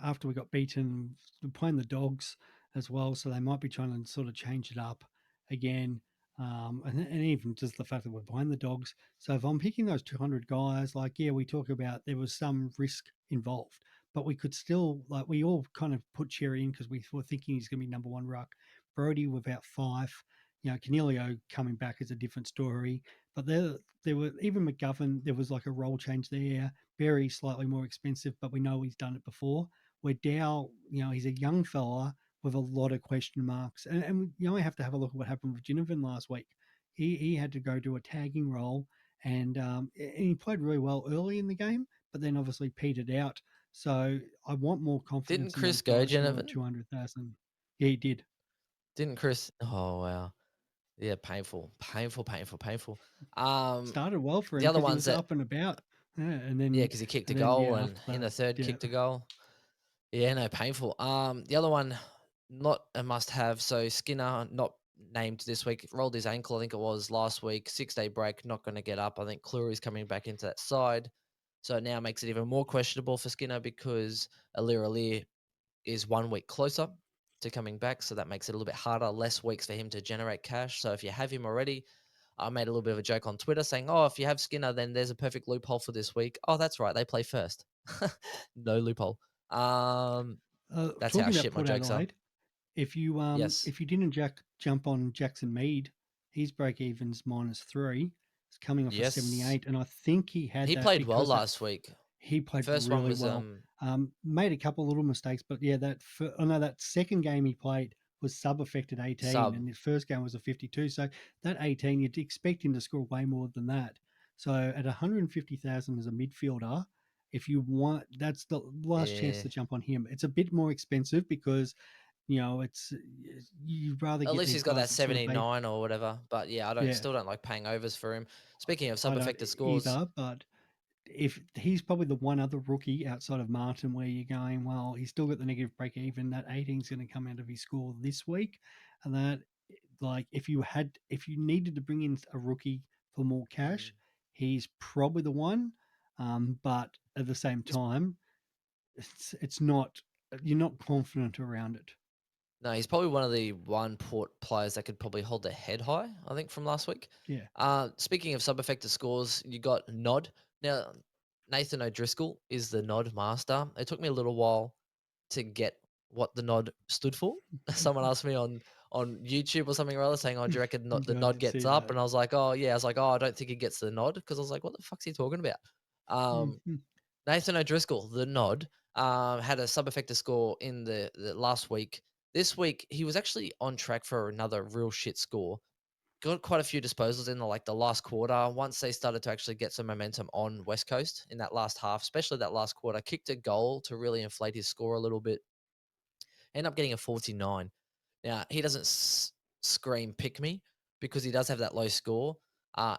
after we got beaten, we're playing the Dogs. as well. So they might be trying to sort of change it up again. And even just the fact that we're behind the Dogs. So if I'm picking those 200 guys, like, yeah, we talk about there was some risk involved, but we could still, like, we all kind of put Cherry in because we were thinking he's going to be number one ruck. Brody without five. Canelio coming back is a different story. But there were even McGovern, there was like a role change there. Berry slightly more expensive, but we know he's done it before. Where Dow, he's a young fella with a lot of question marks. And I have to have a look at what happened with Ginnivan last week. He had to go do a tagging role, and he played really well early in the game, but then obviously petered out. So I want more Didn't confidence in those Chris go, guys who are on Genovan? 200,000. Yeah, he did. Didn't Chris? Oh wow, yeah, painful, painful, painful, painful. Um, Started well for the him other because he ones was that, up and about. Yeah, and yeah, then because he kicked a and then goal yeah, and after in that, the third yeah. kicked a goal. Yeah, no, painful. The other one, not a must-have. So Skinner not named this week. Rolled his ankle, I think it was last week. 6-day break, not going to get up. I think Cleary's coming back into that side, so it now makes it even more questionable for Skinner because Alir is 1 week closer to coming back, so that makes it a little bit harder. Less weeks for him to generate cash. So if you have him already, I made a little bit of a joke on Twitter saying, "Oh, if you have Skinner, then there's a perfect loophole for this week." Oh, that's right, they play first. No loophole. Um, that's how Talking about shit my Port jokes are. Adelaide, if you Yes. if you didn't jump on Jackson Mead, his break evens -3. It's coming off a Yes. 78, and I think he had He that played well because last week. he played First one really was well. Made a couple little mistakes, but yeah, I know that second game he played was sub affected 18, sub. and his first game was a 52. So that 18, you'd expect him to score way more than that. So at 150,000 as a midfielder, if you want, that's the last chance Yeah. to jump on him. It's a bit more expensive because it's you'd rather At get least these he's got guys that that sort of base. 79 or whatever. But yeah, I don't Yeah, still don't like paying overs for him. Speaking of I sub don't affected scores, either, but if he's probably the one other rookie outside of Martin where you're going, well, he's still got the negative break even. That 18 is going to come out of his score this week, and that, like, if you needed to bring in a rookie for more mm, cash, he's probably the one. But at the same he's time, it's not, you're not confident around it. no, he's probably one of the one port players that could probably hold their head high, I think, from last week. Yeah. Speaking of sub-affected scores, you got Nod. Now, Nathan O'Driscoll is the Nod master. It took me a little while to get what the Nod stood for. Someone asked me on YouTube or something or other saying, "Oh, do you reckon the I Nod did gets see up?" that. And I was like, "Oh, yeah." I was like, "Oh, I don't think he gets the Nod," because I was like, "What the fuck's he talking about?" Um, Mhm. Nathan O'Driscoll, the Nod, had a sub-affected score in the last week. This week, he was actually on track for another real shit score. Got quite a few disposals in the last quarter. Once they started to actually get some momentum on West Coast in that last half, especially that last quarter, kicked a goal to really inflate his score a little bit. End up getting a 49. Now he doesn't scream pick me because he does have that low score. I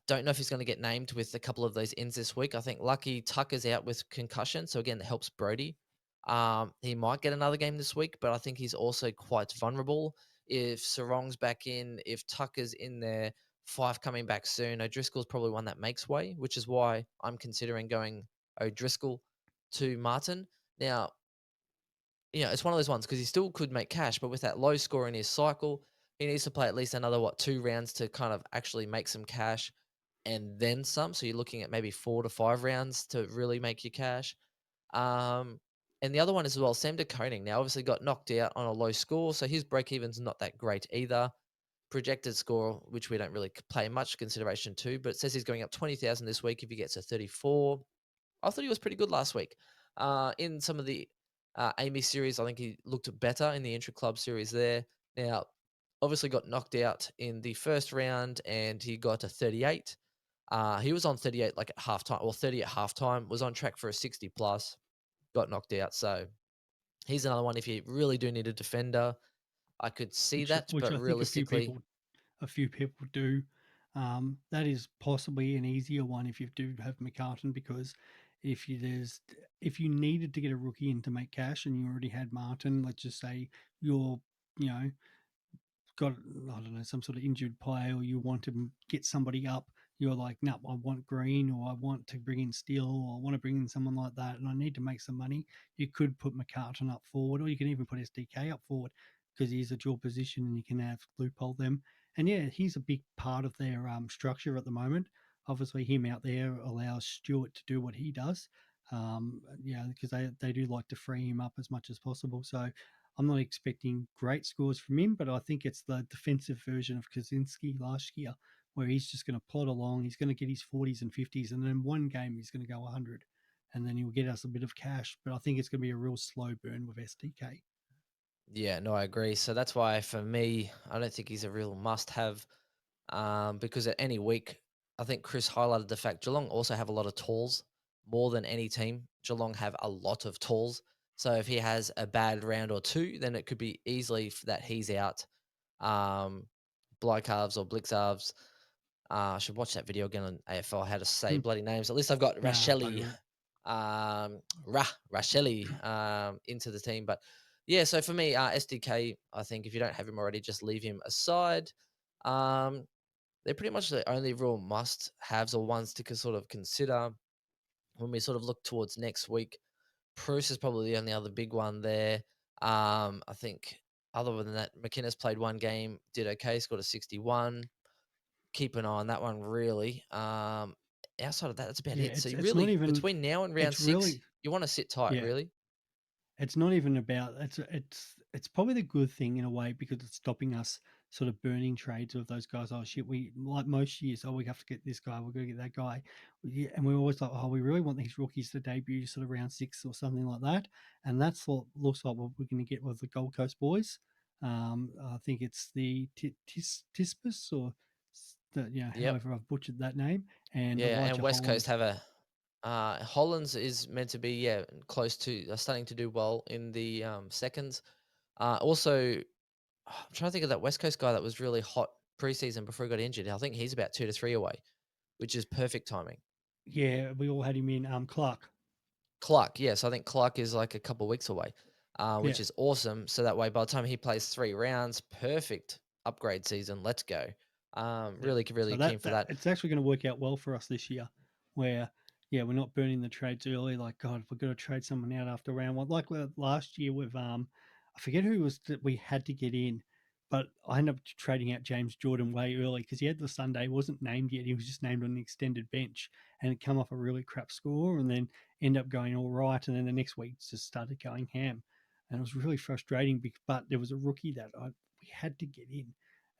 don't know if he's going to get named with a couple of those ins this week. I think Lucky Tucker's out with concussion, so again, that helps Brody. He might get another game this week, but I think he's also quite vulnerable. If Sarong's back in, if Tucker's in there, Fife coming back soon, O'Driscoll's probably one that makes way, which is why I'm considering going O'Driscoll to Martin. Now, it's one of those ones because he still could make cash, but with that low score in his cycle, he needs to play at least another 2 rounds to kind of actually make some cash and then some. So you're looking at maybe 4 to 5 rounds to really make your cash. Um, and the other one as well, Sam de Koning. Now, obviously got knocked out on a low score, so his break even's not that great either. Projected score, which we don't really pay much consideration to, but it says he's going up 20,000 this week if he gets a 34. I thought he was pretty good last week. In some of the Amy series, I think he looked better in the intra club series there. Now, obviously got knocked out in the first round and he got a 38. He was on 38 like at halftime, or 30 at halftime, was on track for a 60 plus, got knocked out. So he's another one. If you really do need a defender, I could see that, Which but I think realistically, a few people do. That is possibly an easier one if you do have McCartan, because if you there's if you needed to get a rookie in to make cash and you already had Martin, let's just say you're, you know got, I don't know, some sort of injured player, or you want to get somebody up, you're like, no, I want Green, or I want to bring in Steele, or I want to bring in someone like that, and I need to make some money. You could put McCartan up forward, or you can even put SDK up forward. because he's a dual position and you can have loophole them. And yeah, he's a big part of their structure at the moment. Obviously, him out there allows Stewart to do what he does. Yeah, because they do like to free him up as much as possible. So I'm not expecting great scores from him, but I think it's the defensive version of Kaczynski last year, where he's just going to plod along. He's going to get his 40s and 50s, and then one game he's going to go 100, and then he'll get us a bit of cash. But I think it's going to be a real slow burn with SDK. Yeah, no, I agree. So that's why for me, I don't think he's a real must-have. Because at any week, I think Chris highlighted the fact Geelong also have a lot of tools, more than any team. Geelong have a lot of tools. So if he has a bad round or two, then it could be easily that he's out. Um, Blycarves or Blixarves. I should watch that video again on AFL, how to say Hmm. bloody names. At least I've got Bugger Rachele, it. Rachele into the team. But yeah, so for me, SDK, I think if you don't have him already, just leave him aside. Um, they're pretty much the only real must-haves or ones to sort of consider when we sort of look towards next week. Preuss is probably the only other big one there. I think other than that, McInnes played one game, did okay, scored a 61. Keep an eye on that one, really. Outside of that, that's about Yeah, it. So you it's not really, even. between now and round It's six, really you want to sit tight, yeah. really. It's not even about it's probably the good thing in a way because it's stopping us sort of burning trades of those guys. Oh shit, we like most years. Oh, we have to get this guy. We're gonna get that guy. Yeah, and we're always like, oh, we really want these rookies to debut sort of round 6 or something like that. And that's what looks like what we're going to get with the Gold Coast boys. I think it's the Tispus or Yep. however I've butchered that name, and Yeah, and Elijah West Coast Hollands. have a Hollands is meant to be close to starting to do well in the seconds. Also, I'm trying to think of that West Coast guy that was really hot preseason before he got injured. I think he's about 2 to 3 away, which is perfect timing. Yeah, we all had him in Clark. Clark, yes, I think Clark is like a couple weeks away, Yeah. which is awesome. So that way, by the time he plays 3 rounds, perfect upgrade season. Let's go. Yeah. Really So keen for that that. it's actually going to work out well for us this year, where yeah, we're not burning the trades early. Like God, if we're going to trade someone out after round one, like last year with I forget who it was that we had to get in, but I ended up trading out James Jordan way early because he had the Sunday wasn't named yet. He was just named on an extended bench, and it come off a really crap score, and then end up going all right, and then the next week just started going ham, and it was really frustrating. But there was a rookie that we had to get in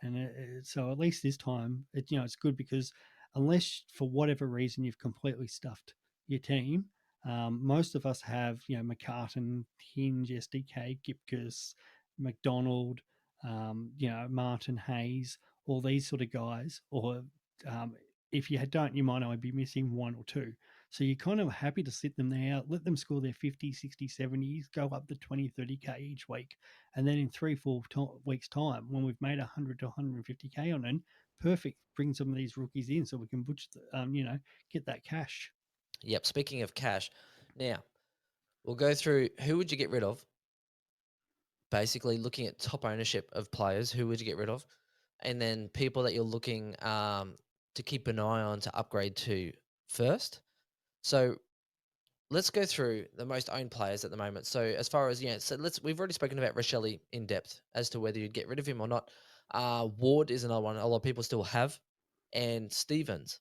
and so at least this time, it's good because unless for whatever reason you've completely stuffed your team, most of us have McCartan, Hinge, SDK, Gipkus, McDonald, Martin Hayes, all these sort of guys. Or um, if you don't, you might only be missing one or two. So you're kind of happy to sit them there, let them score their 50, 60, 70s, go up to 20, 30K each week. And then in 3, 4 weeks' time, when we've made 100 to 150K on it, perfect. Bring some of these rookies in so we can get that cash. Yep. Speaking of cash, now we'll go through who would you get rid of. Basically, looking at top ownership of players, who would you get rid of, and then people that you're looking to keep an eye on to upgrade to first. So let's go through the most owned players at the moment. So as far as so we've already spoken about Rachele in depth as to whether you'd get rid of him or not. Ward is another one a lot of people still have, and Stevens.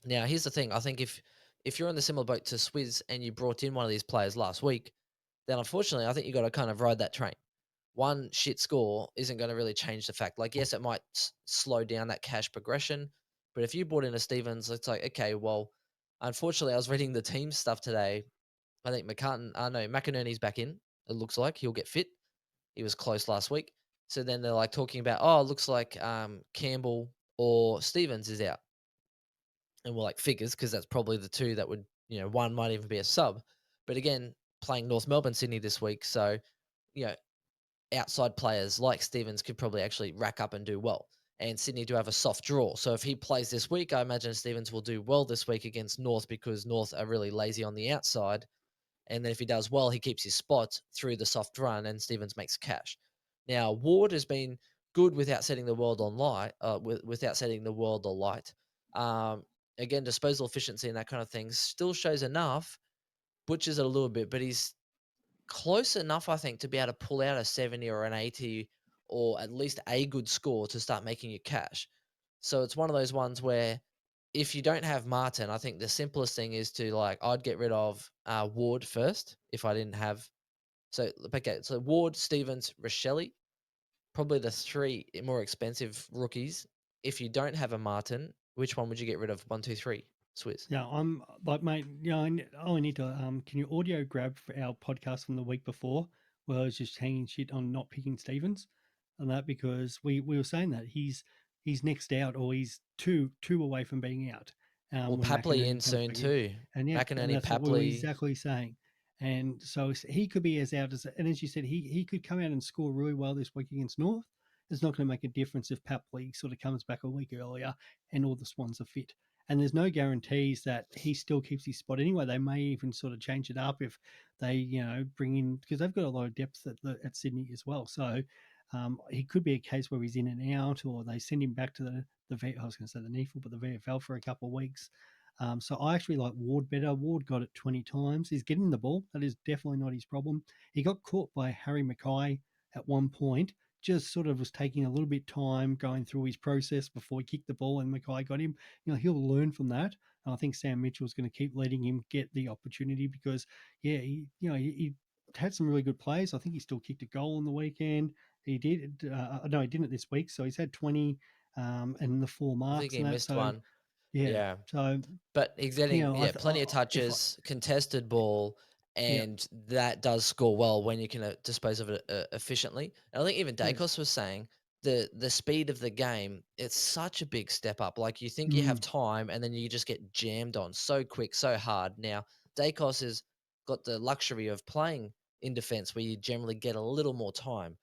Now here's the thing: I think if you're in the similar boat to Swizz and you brought in one of these players last week, then unfortunately I think you got to kind of ride that train. One shit score isn't going to really change the fact. Like yes, it might slow down that cash progression, but if you brought in a Stevens, it's like okay, well, unfortunately I was reading the team stuff today. I think no, McInerney's back in. It looks like he'll get fit. He was close last week. So then they're like talking about, oh, it looks like Campbell or Stevens is out. And we're like figures because that's probably the two that would, one might even be a sub. But again, playing North Melbourne, Sydney this week. So, you know, outside players like Stevens could probably actually rack up and do well. And Sydney do have a soft draw. So if he plays this week, I imagine Stevens will do well this week against North because North are really lazy on the outside. And then if he does well, he keeps his spot through the soft run, and Stevens makes cash. Now Ward has been good without setting the world on light, without setting the world alight. Um, Again, disposal efficiency and that kind of thing still shows enough, butchers it a little bit, but he's close enough, I think, to be able to pull out a 70 or an 80 or at least a good score to start making you cash. So it's one of those ones where if you don't have Martin, I think the simplest thing is to like I'd get rid of Ward first if I didn't have okay, so Ward, Stevens, Rachele, probably the three more expensive rookies. If you don't have a Martin, which one would you get rid of? One, two, three, Swizz. Yeah, I'm like, mate. Yeah, I need to. Can you audio grab for our podcast from the week before, where I was just hanging shit on not picking Stevens, and that because we were saying that he's next out, or he's two away from being out. Well, When Papley in McInerney comes soon back in, too. and yeah, and McInerney, that's what we were Papley. exactly saying. And so he could be as out as, and as you said, he could come out and score really well this week against North. It's not going to make a difference if Papley sort of comes back a week earlier and all the Swans are fit, and there's no guarantees that he still keeps his spot anyway. They may even sort of change it up if they, bring in, because they've got a lot of depth at Sydney as well. So he could be a case where he's in and out, or they send him back to I was going to say the NEFL, but the VFL for a couple of weeks. So I actually like Ward better. Ward got it 20 times. He's getting the ball. That is definitely not his problem. He got caught by Harry Mackay at one point, just sort of was taking a little bit time going through his process before he kicked the ball and Mackay got him. He'll learn from that. And I think Sam Mitchell's going to keep letting him get the opportunity because, yeah, he had some really good plays. I think he still kicked a goal on the weekend. He did. No, he didn't this week. So he's had 20 and the four I think marks he and that. missed So, one. yeah. Yeah. So, But he's getting, I, yeah, plenty of if touches, contested ball, yeah, and that does score well when you can dispose of it efficiently. And I think even yes. Dacos was saying the speed of the game, it's such a big step up. Like you think you have Mm, time, and then you just get jammed on so quick, so hard. Now Dacos has got the luxury of playing in defense, where you generally get a little more time.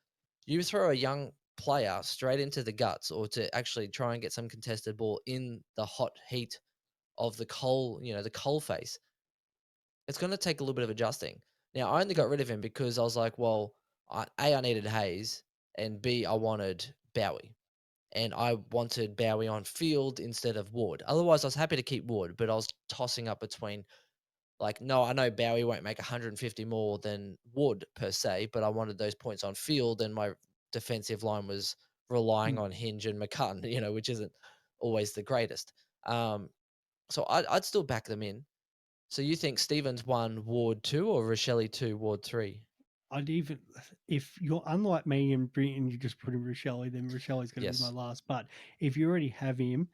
You throw a young player straight into the guts, or to actually try and get some contested ball in the hot heat of the coal, the coal face, it's going to take a little bit of adjusting. Now, I only yeah. got rid of him because I was like, well, I needed Hayes, and B, I wanted Bowey. And I wanted Bowey on field instead of Ward. Otherwise, I was happy to keep Ward, but I was tossing up between, like, no, I know Bowey won't make 150 more than Wood per se, but I wanted those points on field, and my defensive line was relying Mm. on Hinge and McCutton, which isn't always the greatest. So I'd still back them in. So you think Stevens 1, Ward 2, or Rachele 2, Ward 3? I'd even, if you're unlike me and Britton, you just put in Rochelle, then Rochelle's going to be my Yes. last. But if you already have him,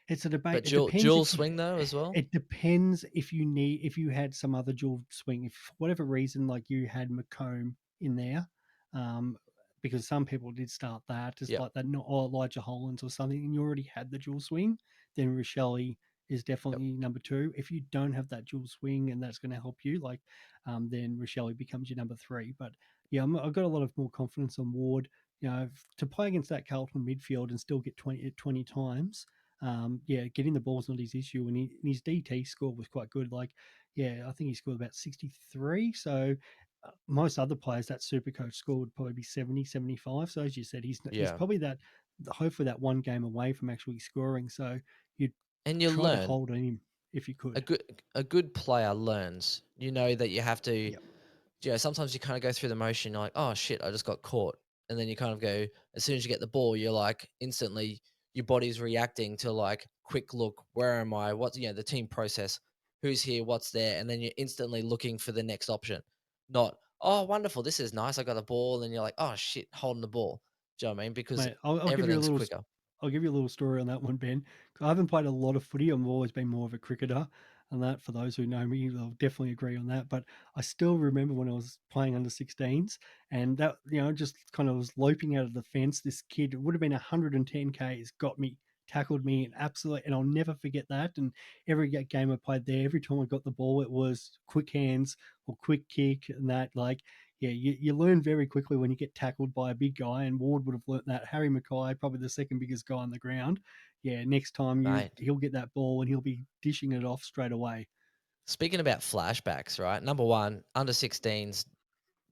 it's a debate. But It dual depends dual if you. swing though as well? It depends if you had some other dual swing. If for whatever reason, like you had McComb in there, um, because some people did start that, just Yep. like that, not or Elijah Hollands or something, and you already had the dual swing, then Rochelle is Yep. definitely number two. If you don't have that dual swing and that's going to help you, like, then Rochelle becomes your number three. But yeah, I've got a lot of more confidence on Ward. To play against that Carlton midfield and still get 20 times, yeah, getting the ball's not his issue, and his DT score was quite good. Like, yeah, I think he scored about 63. So most other players that Supercoach score would probably be 70, 75. So as you said, he's Yeah. probably hopefully that one game away from actually scoring. So you'd And you try to learn. hold on him if you A could. good a good player learns. You know that you have to, Yep. sometimes you kind of go through the motion, you're like, oh shit, I just got caught. And then you kind of go, as soon as you get the ball, you're like instantly your body's reacting to like quick look, where am I? What's the team process, who's here, what's there, and then you're instantly looking for the next option. Not, oh wonderful, this is nice, I got a ball, and you're like, oh shit, holding the ball. Do you know what I mean? Because Mate, I'll give you a everything's little. quicker. I'll give you a little story on that one, Ben. I haven't played a lot of footy. I've always been more of a cricketer, and that for those who know me, they'll definitely agree on that. But I still remember when I was playing under 16s, and that just kind of was loping out of the fence. This kid, it would have been 110 k's, got me, tackled me, and absolutely, and I'll never forget that. And every game I played there, every time I got the ball, it was quick hands or quick kick, and that like, yeah, you learn very quickly when you get tackled by a big guy, and Ward would have learnt that. Harry Mackay, probably the second biggest guy on the ground. Yeah, next time Mate, he'll get that ball and he'll be dishing it off straight away. speaking about flashbacks, right? Number one, under 16s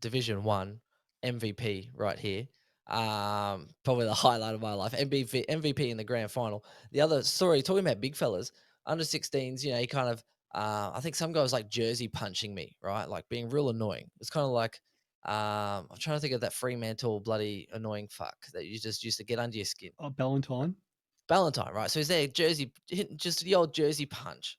Division 1 MVP right here. Probably the highlight of my life. MVP in the grand final. The other story, talking about big fellas, under 16s, he kind of I think some guy was like jersey punching me, right? Like being real annoying. It's kind of like I'm trying to think of that Fremantle bloody annoying fuck that you just used to get under your skin. Ballantyne. Valentine, right? So he's there, jersey, just the old jersey punch,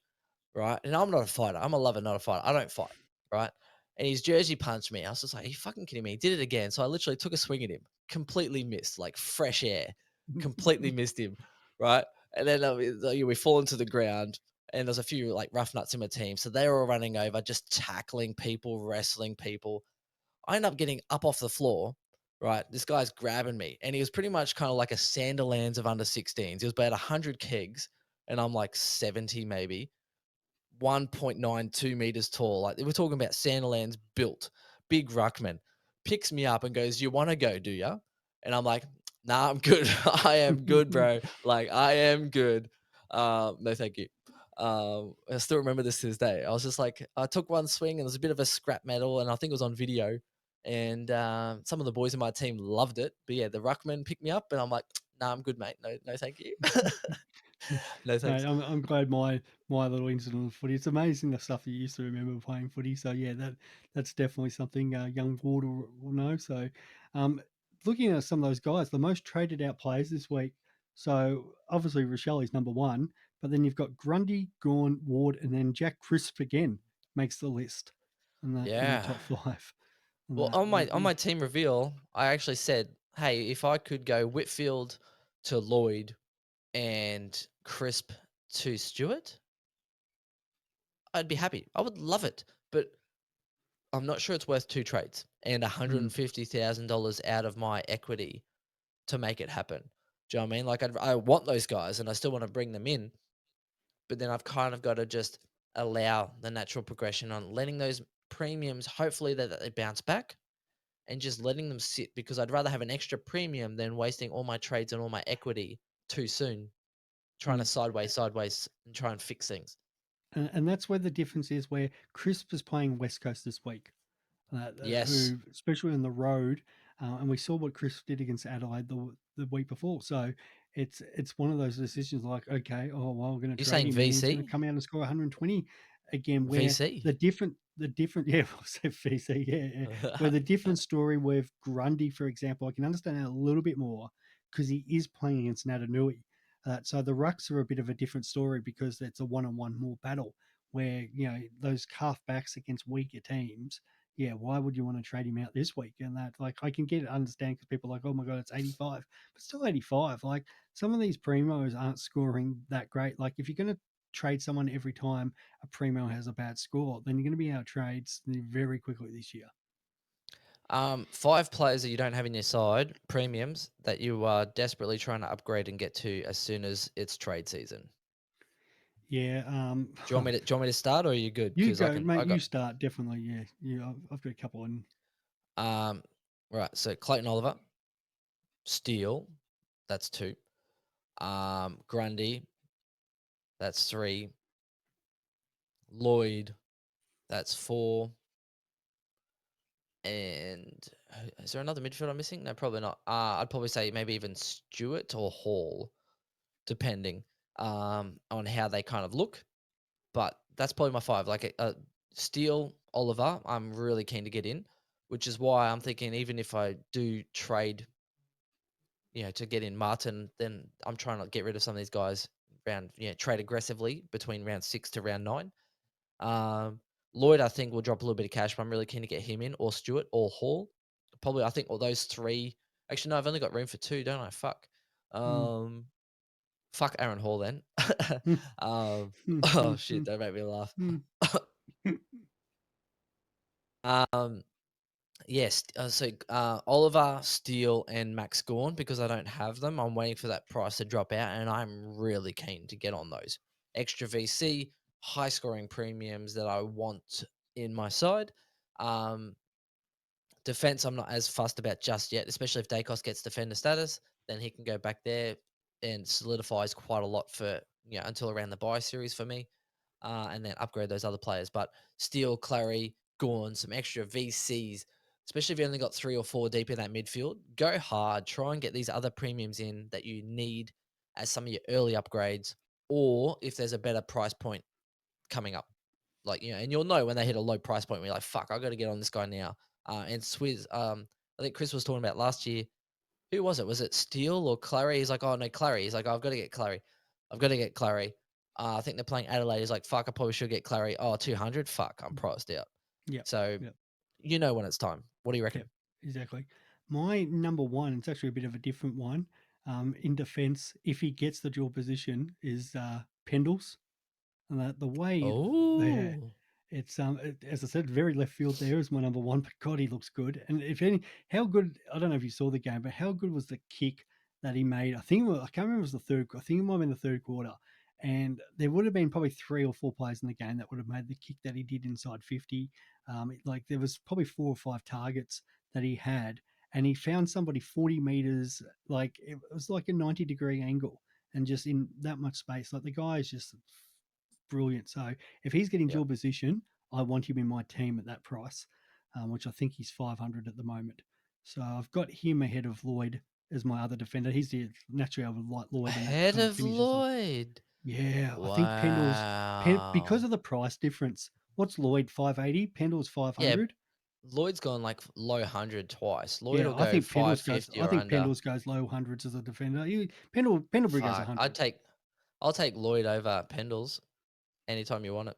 right? And I'm not a fighter. I'm a lover, not a fighter. I don't fight, right? And his jersey punched me. I was just like, are you fucking kidding me? He did it again. So I literally took a swing at him, completely missed, like fresh air, completely missed him, right? And then we fall into the ground, and there's a few like rough nuts in my team. So they're all running over, just tackling people, wrestling people. I end up getting up off the floor, right? This guy's grabbing me, and he was pretty much kind of like a Sanderlands of under 16s. He was about 100 kegs, and I'm like 70 maybe. 1.92 meters tall. Like we're talking about Sanderlands built, big ruckman. Picks me up and goes, "You want to go, do you?" And I'm like, "Nah, I'm good. I am good, bro. Like I am good. No, thank you." I still remember this to this day. I was just like, I took one swing and there was a bit of a scrap metal, and I think it was on video. And some of the boys in my team loved it. But yeah, the ruckman picked me up, and I'm like, "Nah, I'm good, mate. No, no, thank you. No, No, thanks." I'm glad my little incident of footy. It's amazing the stuff you used to remember playing footy. So yeah, that's definitely something young Ward will know. So, um, looking at some of those guys, the most traded out players this week. So obviously Rachele is number one, but then you've got Grundy, Gawn, Ward, and then Jack Crisp again makes the list, and that in the Yeah. top five. And Well, that, on my that on my team reveal, I actually said, "Hey, if I could go Whitfield to Lloyd and Crisp to Stewart, I'd be happy. I would love it." But I'm not sure it's worth two trades and mm, $150,000 out of my equity to make it happen. Do you know what I mean? Like I want those guys and I still want to bring them in, but then I've kind of got to just allow the natural progression on letting those premiums, hopefully that they bounce back, and just letting them sit, because I'd rather have an extra premium than wasting all my trades and all my equity too soon, trying to mm. sideways and try and fix things. And that's where the difference is. Where Crisp is playing West Coast this week. Yes. Who, especially on the road, and we saw what Chris did against Adelaide the week before. So it's one of those decisions like, okay, oh well, we're going to You trade saying him, and then he's going to VC? come out and score 120 again. Where VC. the different yeah, we'll say VC, yeah, where the different story with Grundy, for example, I can understand that a little bit more because he is playing against Natanui. So the rucks are a bit of a different story because it's a one-on-one more battle where those calf backs against weaker teams, yeah, why would you want to trade him out this week? And that, like, I can get it, understand because people are like, oh my God, it's 85, but still 85. Like, some of these primos aren't scoring that great. Like, if you're going to trade someone every time a primo has a bad score, then you're going to be out of trades very quickly this year. Five players that you don't have in your side, premiums that you are desperately trying to upgrade and get to as soon as it's trade season. Yeah. Do you want me to? Do you want me to start, or are you good? You Because I go, can. mate. I You got. start, definitely. Yeah. I've got a couple in. Um. Right. So Clayton Oliver, Steele, that's two. Grundy, that's three. Lloyd, that's four. And is there another midfield I'm missing? No, probably not. I'd probably say maybe even Stewart or Hall, depending on how they kind of look. But that's probably my five. Like Steele, Oliver, I'm really keen to get in, which is why I'm thinking even if I do trade, to get in Martin, then I'm trying to get rid of some of these guys round, trade aggressively between round 6 to round 9. Um, Lloyd, I think, will drop a little bit of cash, but I'm really keen to get him in, or Stewart, or Hall. Probably, I think, all those three. Actually, no, I've only got room for two, don't I? Fuck. Mm, Um, fuck Aaron Hall then. mm, um, mm, oh mm, shit, mm, don't make me laugh. mm, um, yes. Oliver, Steele, and Max Gorn, because I don't have them. I'm waiting for that price to drop out, and I'm really keen to get on those extra VC, high scoring premiums that I want in my side. Um, Defense, I'm not as fussed about just yet, especially if Dacos gets defender status, then he can go back there and solidifies quite a lot for until around the buy series for me, and then upgrade those other players. But Steele, Clary, Gorn, some extra VCs, especially if you only got 3 or 4 deep in that midfield. Go hard, try and get these other premiums in that you need as some of your early upgrades, or if there's a better price point coming up. like, and you'll know when they hit a low price point where you're like, fuck, I got to get on this guy now. And Swizz, I think Chris was talking about last year. Who was it? Was it Steele or Clary? He's like, oh no, Clary. He's like, oh, I've got to get Clary. I've got to get Clary. I think they're playing Adelaide. He's like, fuck, I probably should get Clary. Oh, 200. Fuck, I'm priced out. Yep. So Yep. you know when it's time. What do you reckon? Yep. Exactly. My number one, it's actually a bit of a different one. In defense, if he gets the dual position, is Pendles. And the way there, Oh, as I said, very left field there is my number one, but God, he looks good. And if any, how good, I don't know if you saw the game, but how good was the kick that he made? I can't remember if it was the third, I think it might have been the third quarter. And there would have been probably 3 or 4 players in the game that would have made the kick that he did inside 50. Like there was probably 4 or 5 targets that he had, and he found somebody 40 meters, like it was like a 90-degree angle, and just in that much space. Like the guy is just brilliant. So if he's getting yeah. dual position, I want him in my team at that price, which I think he's 500 at the moment. So I've got him ahead of Lloyd as my other defender. He's the naturally I would like Lloyd, and that Ahead kind of of finishes off. Lloyd. Yeah, I think because Wow. of the price difference. What's Lloyd 580? Pendle's Yeah, 500. Lloyd's gone like low 100 twice. Lloyd Yeah, will go 550 I or think under. Pendles goes low hundreds as a defender. Pendlebury goes Fuck. 100. I'll take Lloyd over Pendles anytime you want it.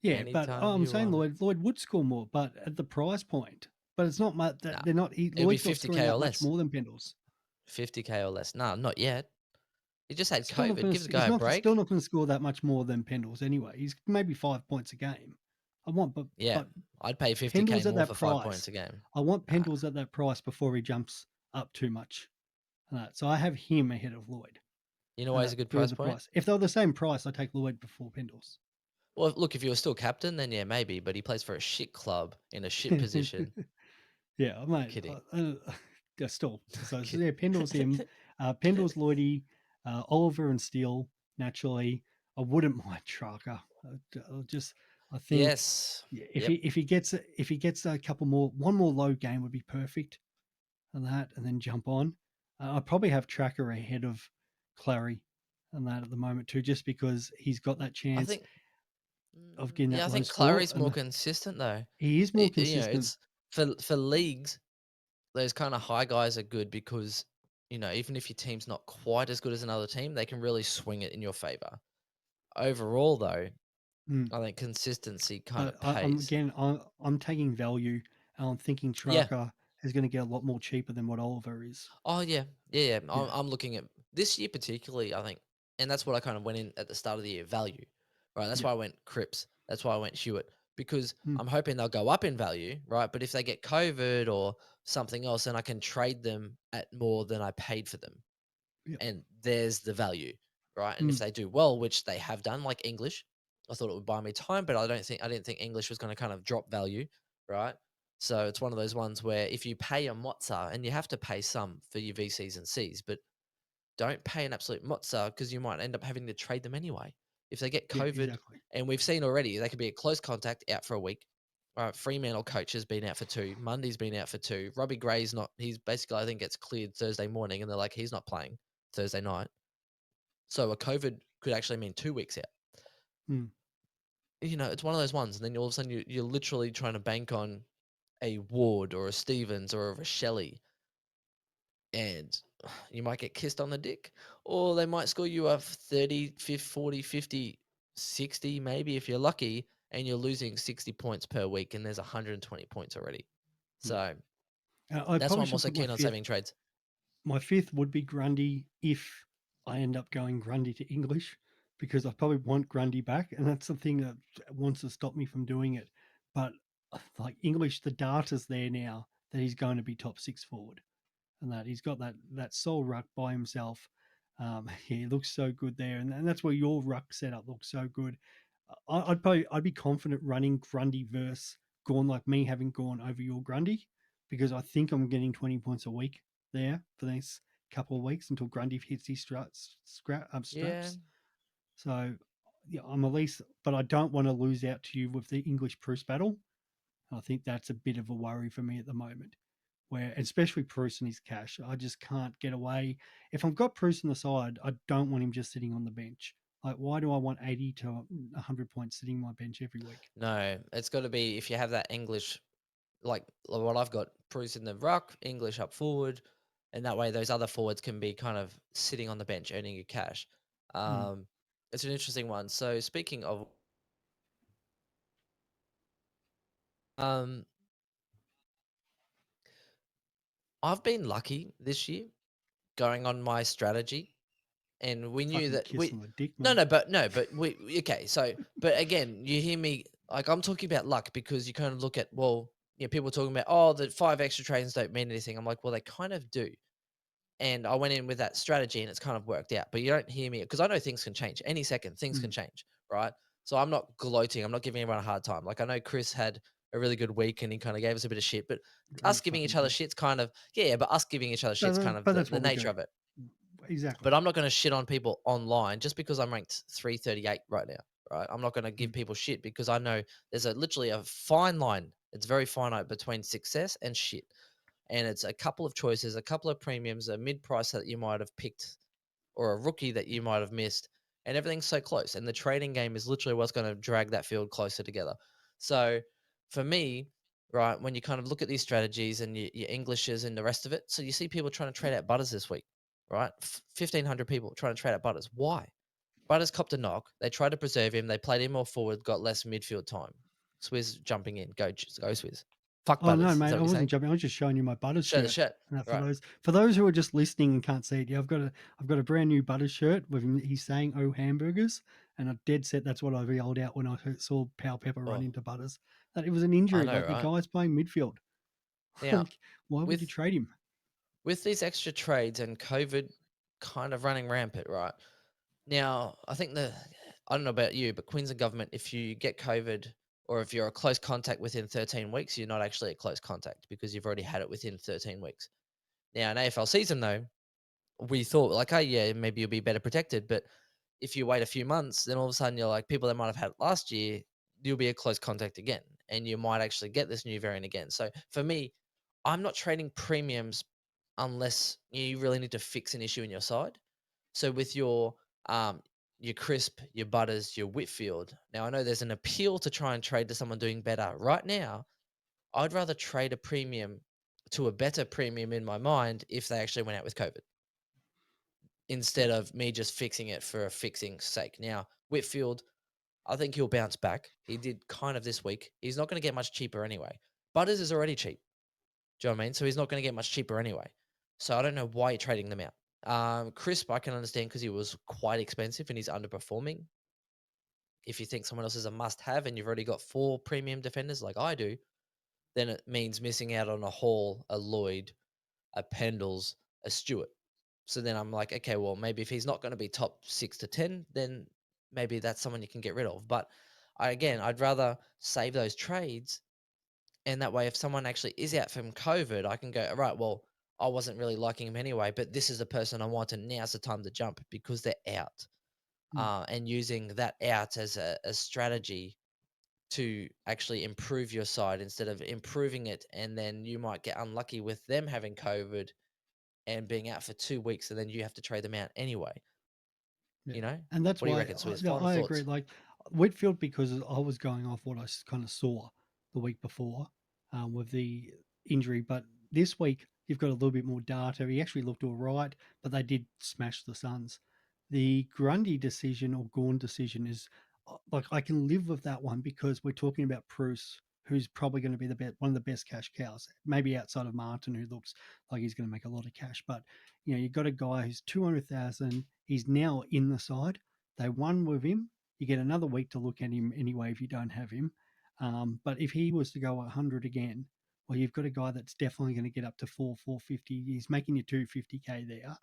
Yeah, but Anytime I'm you saying want it. Lloyd would score more, but at the price point. But it's not much that Nah. they're not. It'll be Lloyd's not scoring 50K or that much less. more than Pendles. 50K or less. Nah, not yet. He just had Still not COVID. going Give the to. guy a Still break. not going to score that much more than Pendles anyway. He's maybe 5 points a game. I want, Yeah. but I'd pay 50K Pendles at more that for 5 points price. a game. I want Nah. Pendles at that price before he jumps up too much. So I have him ahead of Lloyd. You know why he's a good For price the point? price. If they're the same price, I take Lloyd before Pendles. Well, look, if you were still captain, then yeah, maybe. But he plays for a shit club in a shit position. Yeah, mate. Kidding. Still. So Kidding. yeah, Pendle's him. Pendle's Lloydie, Oliver and Steele. Naturally, I wouldn't mind Tracker. I think, Yes. yeah, Yep. if he gets a couple more, one more low game would be perfect, and then jump on. I probably have Tracker ahead of Clary, and that at the moment too, just because he's got that I chance think. of getting Yeah, that I low think score, Clary's more and consistent though. he is more consistent. It's for leagues. Those kind of high guys are good because even if your team's not quite as good as another team, they can really swing it in your favor. Overall, though, Mm. I think consistency kind But of pays. I'm taking value, and I'm thinking Yeah. Tracker is going to get a lot more cheaper than what Oliver is. Oh yeah, yeah, yeah. I'm, Yeah, I'm looking at this year particularly. I think, and that's what I kind of went in at the start of the year. Value, right? That's yeah, why I went Cripps. That's why I went Hewitt because mm, I'm hoping they'll go up in value, right? But if they get COVID or something else, then I can trade them at more than I paid for them, yeah, and there's the value, right? And if mm, they do well, which they have done, like English, I thought it would buy me time, but I didn't think English was going to kind of drop value, right? So it's one of those ones where if you pay a mozza, and you have to pay some for your VCs and Cs, but don't pay an absolute mozza because you might end up having to trade them anyway. If they get yeah, COVID, exactly. and we've seen already, they could be a close contact out for a week. Fremantle coach has been out for 2. Mundy's been out for 2. Robbie Gray's not. He's basically, I think, gets cleared Thursday morning, and they're like, he's not playing Thursday night. So a COVID could actually mean 2 weeks out. Mm, It's one of those ones, and then all of a sudden you're literally trying to bank on a Ward or a Stevens or a Rachele, and you might get kissed on the dick, or they might score you a 30, 50, 40, 50, 60, maybe if you're lucky, and you're losing 60 points per week, and there's 120 points already. yeah. So I that's why probably I'm should also put keen on saving trades. my fifth would be Grundy if I end up going Grundy to English, because I probably want Grundy back, and that's the thing that wants to stop me from doing it. But like English, the data's there now that he's going to be top six forward, and that he's got that sole ruck by himself. He looks so good there, and that's where your ruck setup looks so good. I'd be confident running Grundy versus Gawn, like me having gone over your Grundy, because I think I'm getting 20 points a week there for the next couple of weeks until Grundy hits his Yeah. straps. So yeah, I'm at least, but I don't want to lose out to you with the English Preuss battle. I think that's a bit of a worry for me at the moment, where especially Preuss and his cash, I just can't get away. If I've got Preuss on the side, I don't want him just sitting on the bench. Like, why do I want 80 to 100 points sitting on my bench every week? No, it's got to be if you have that English, like what I've got, Preuss in the ruck, English up forward, and that way those other forwards can be kind of sitting on the bench earning you cash. Mm. Um, it's an interesting one. So speaking of, um, I've been lucky this year going on my strategy, and we knew Fucking that kiss we on the dick, no, mate. no, but no, but okay. So, but again, you hear me like I'm talking about luck because you kind of look at well, people talking about oh the 5 extra trains don't mean anything. I'm like, well, they kind of do. And I went in with that strategy and it's kind of worked out. But you don't hear me because I know things can change. Any second, things can Mm. change, right? So I'm not gloating. I'm not giving everyone a hard time. Like I know Chris had a really good week and he kind of gave us a bit of shit, but He us giving fucking each other did. shit's kind of yeah, but us giving each other shit's kind of But the, that's the what we nature do. of it. Exactly. But I'm not going to shit on people online just because I'm ranked 338 right now, right? I'm not going to give Mm. people shit because I know there's literally a fine line. It's very finite between success and shit. And it's a couple of choices, a couple of premiums, a mid price that you might have picked or a rookie that you might have missed, and everything's so close. And the trading game is literally what's going to drag that field closer together. So for me, right, when you kind of look at these strategies and your Englishes and the rest of it, so you see people trying to trade out Butters this week, right? 1,500 people trying to trade out Butters. Why? Butters copped a knock. They tried to preserve him. They played him more forward, got less midfield time. Swizz jumping in. Go Swizz. Fuck Oh no, Butters. Is that mate, what I you're wasn't saying? jumping. I was just showing you my Butters Show the shirt. shirt. And that Right. for those who are just listening and can't see it, yeah, I've got a brand new Butters shirt with him. He's saying "Oh hamburgers," and I dead set that's what I yelled out when I saw Pal Pepper run Oh, into Butters. That it was an I injury. know, Like the right? guy's playing midfield. Now, Like, why would you with trade him? with these extra trades and COVID kind of running rampant, right? Now, I think I don't know about you, but Queensland government, if you get COVID or if you're a close contact within 13 weeks, you're not actually a close contact because you've already had it within 13 weeks. Now, in AFL season, though, we thought like, oh yeah, maybe you'll be better protected. But if you wait a few months, then all of a sudden you're like, people that might have had it last year, you'll be a close contact again, and you might actually get this new variant again. So for me, I'm not trading premiums unless you really need to fix an issue in your side. So with your Crisp, your Butters, your Whitfield. Now I know there's an appeal to try and trade to someone doing better. Right now, I'd rather trade a premium to a better premium in my mind if they actually went out with COVID instead of me just fixing it for a fixing sake. Now, Whitfield, I think he'll bounce back. He did kind of this week. He's not going to get much cheaper anyway. Butters is already cheap. Do you know what I mean? So he's not going to get much cheaper anyway. So I don't know why you're trading them out. Crisp, I can understand because he was quite expensive and he's underperforming. If you think someone else is a must have and you've already got 4 premium defenders like I do, then it means missing out on a Hall, a Lloyd, a Pendles, a Stewart. So then I'm like, okay, well, maybe if he's not going to be top 6 to 10, then maybe that's someone you can get rid of. But I'd rather save those trades. And that way, if someone actually is out from COVID, I can go, all right, well, I wasn't really liking him anyway, but this is the person I want, and now's the time to jump because they're out. Mm. And using that out as a strategy to actually improve your side instead of improving it. And then you might get unlucky with them having COVID and being out for 2 weeks, and then you have to trade them out anyway. Yeah, You know, and that's what do you why reckon, Swizz? no, Final I agree. thoughts? Like Whitfield, because I was going off what I kind of saw the week before with the injury, but this week you've got a little bit more data. He actually looked all right, but they did smash the Suns. The Grundy decision or Gawn decision is like I can live with that one because we're talking about Preuss, who's probably going to be one of the best cash cows, maybe outside of Martin, who looks like he's going to make a lot of cash, but you've got a guy who's 200,000. He's now in the side. They won with him. You get another week to look at him anyway if you don't have him. But if he was to go 100 again, well, you've got a guy that's definitely going to get up to 450. He's making you 250K there.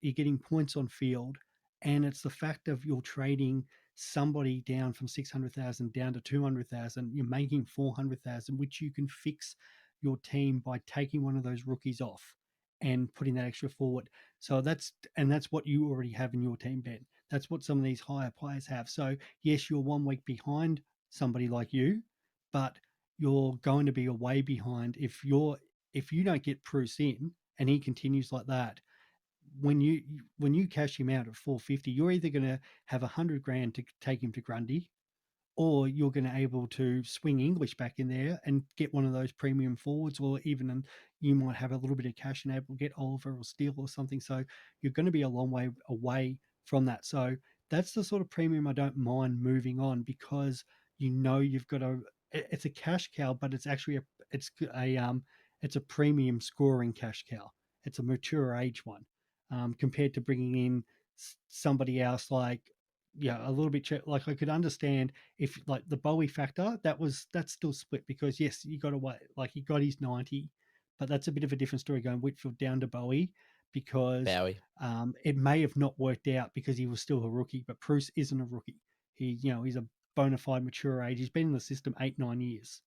You're getting points on field. And it's the fact of you're trading somebody down from 600,000 down to 200,000. You're making 400,000, which you can fix your team by taking one of those rookies off and putting that extra forward. So that's what you already have in your team, Ben. That's what some of these higher players have. So yes, you're 1 week behind somebody like you, but you're going to be a way behind if you don't get Preuss in and he continues like that. when you cash him out at 450, you're either going to have 100 grand to take him to Grundy, or you're going to able to swing English back in there and get one of those premium forwards, or even you might have a little bit of cash and able to get Oliver or Steele or something. So you're going to be a long way away from that. So that's the sort of premium I don't mind moving on, because you've got it's a cash cow, but it's actually it's a premium scoring cash cow. It's a mature age one, compared to bringing in somebody else like, yeah, a little bit like I could understand if like the Bowey factor, that's still split, because yes, you got to wait, like he got his 90, but that's a bit of a different story going Whitfield down to Bowey, because Bowey. it may have not worked out because he was still a rookie, but Preuss isn't a rookie. He's a bona fide mature age. He's been in the system 8-9 years,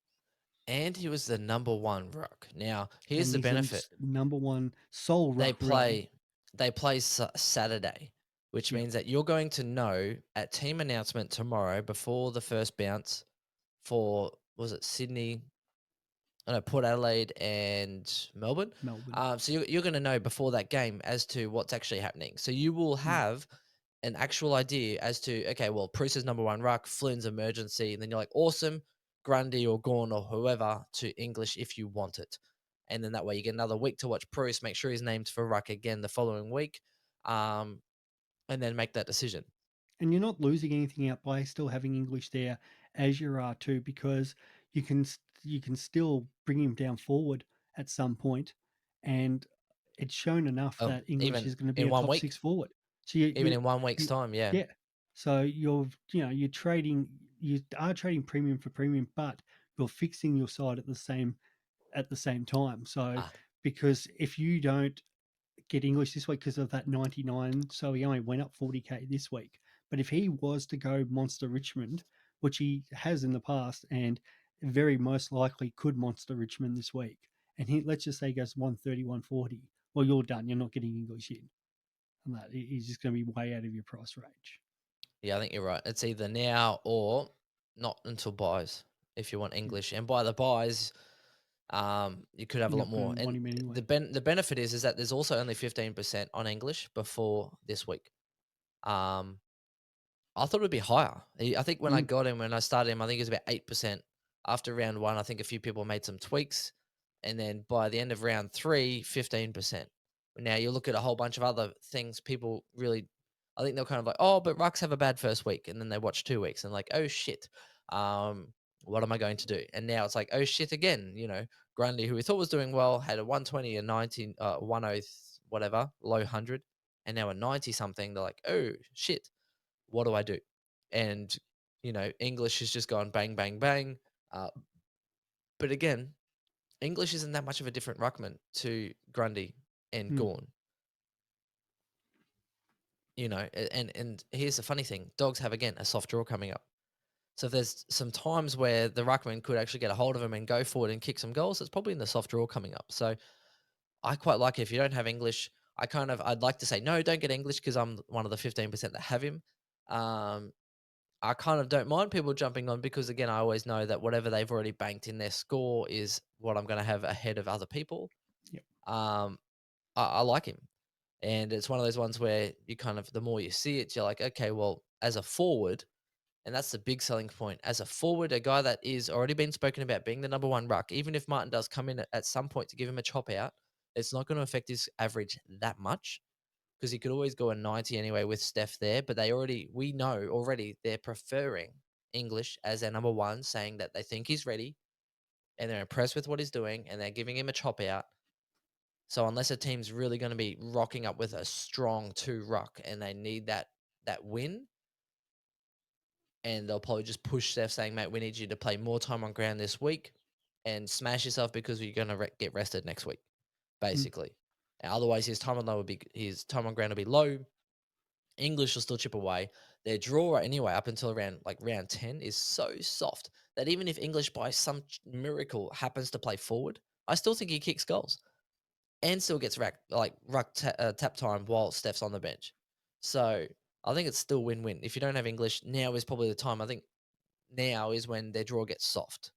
And he was the number one ruck. Now, here's and the he's the benefit. number one sole They ruck, really. play they play Saturday, which Yep, means that you're going to know at team announcement tomorrow before the first bounce for, was it Sydney? I know, Port Adelaide and Melbourne. Melbourne. So you're going to know before that game as to what's actually happening. So you will Mm. have an actual idea as to, okay, well, Preuss is number one ruck, Flynn's emergency, and then you're like, awesome, Grundy or Gawn or whoever to English if you want it. And then that way you get another week to watch Preuss, make sure he's named for ruck again the following week, um, and then make that decision. And you're not losing anything out by still having English there as your R2, because you can still bring him down forward at some point, and it's shown enough that English Even is going to be in a one top week, six forward. So even in 1 week's you time, yeah. yeah. So you're trading, you are trading premium for premium, but you're fixing your side at the same time. So Ah, because if you don't get English this week because of that 99. So he only went up 40K this week. But if he was to go Monster Richmond, which he has in the past and very most likely could Monster Richmond this week, and let's just say he goes 130, 140, well, you're done. You're not getting English in. And that he's just going to be way out of your price range. yeah, I think you're right. It's either now or not until buys if you want Yeah. English. And by the buys, you could have a You're lot not going more. to And want him anyway. the benefit is that there's also only 15% on English before this week. Um, I thought it would be higher. I think when I Mm, got him, when I started him, I think it was about 8%. After round one, I think a few people made some tweaks. And then by the end of round three, 15%. Now you look at a whole bunch of other things, people really, I think they're kind of like, oh, but Rucks have a bad first week. And then they watch 2 weeks and like, oh shit, um, what am I going to do? And now it's like, oh shit again, Grundy, who we thought was doing well, had a 120, a 19, 10, whatever, low 100, and now a 90 something. They're like, oh shit, what do I do? And English has just gone bang, bang, bang. Uh, but again, English isn't that much of a different ruckman to Grundy and mm, Gawn. And here's the funny thing: dogs have again a soft draw coming up. So if there's some times where the ruckman could actually get a hold of him and go forward and kick some goals, it's probably in the soft draw coming up. So I quite like it. If you don't have English, I'd like to say no, don't get English because I'm one of the 15% that have him. Um, I kind of don't mind people jumping on because again, I always know that whatever they've already banked in their score is what I'm going to have ahead of other people. yep. Um, I like him, and it's one of those ones where you kind of the more you see it, you're like, okay, well, as a forward, and that's the big selling point. As a forward, a guy that is already been spoken about being the number one ruck, even if Martin does come in at some point to give him a chop out, it's not going to affect his average that much because he could always go a 90 anyway with Steph there. But we know already they're preferring English as their number one, saying that they think he's ready and they're impressed with what he's doing and they're giving him a chop out. So unless a team's really going to be rocking up with a strong two ruck and they need that win, and they'll probably just push Steph saying, "Mate, we need you to play more time on ground this week and smash yourself because you're going to get rested next week." Mm. Basically, otherwise his time on ground will be low. English will still chip away. Their draw anyway up until around like round 10 is so soft that even if English by some miracle happens to play forward, I still think he kicks goals and still gets tap time while Steph's on the bench. So I think it's still win-win. If you don't have English, now is probably the time. I think now is when their draw gets soft.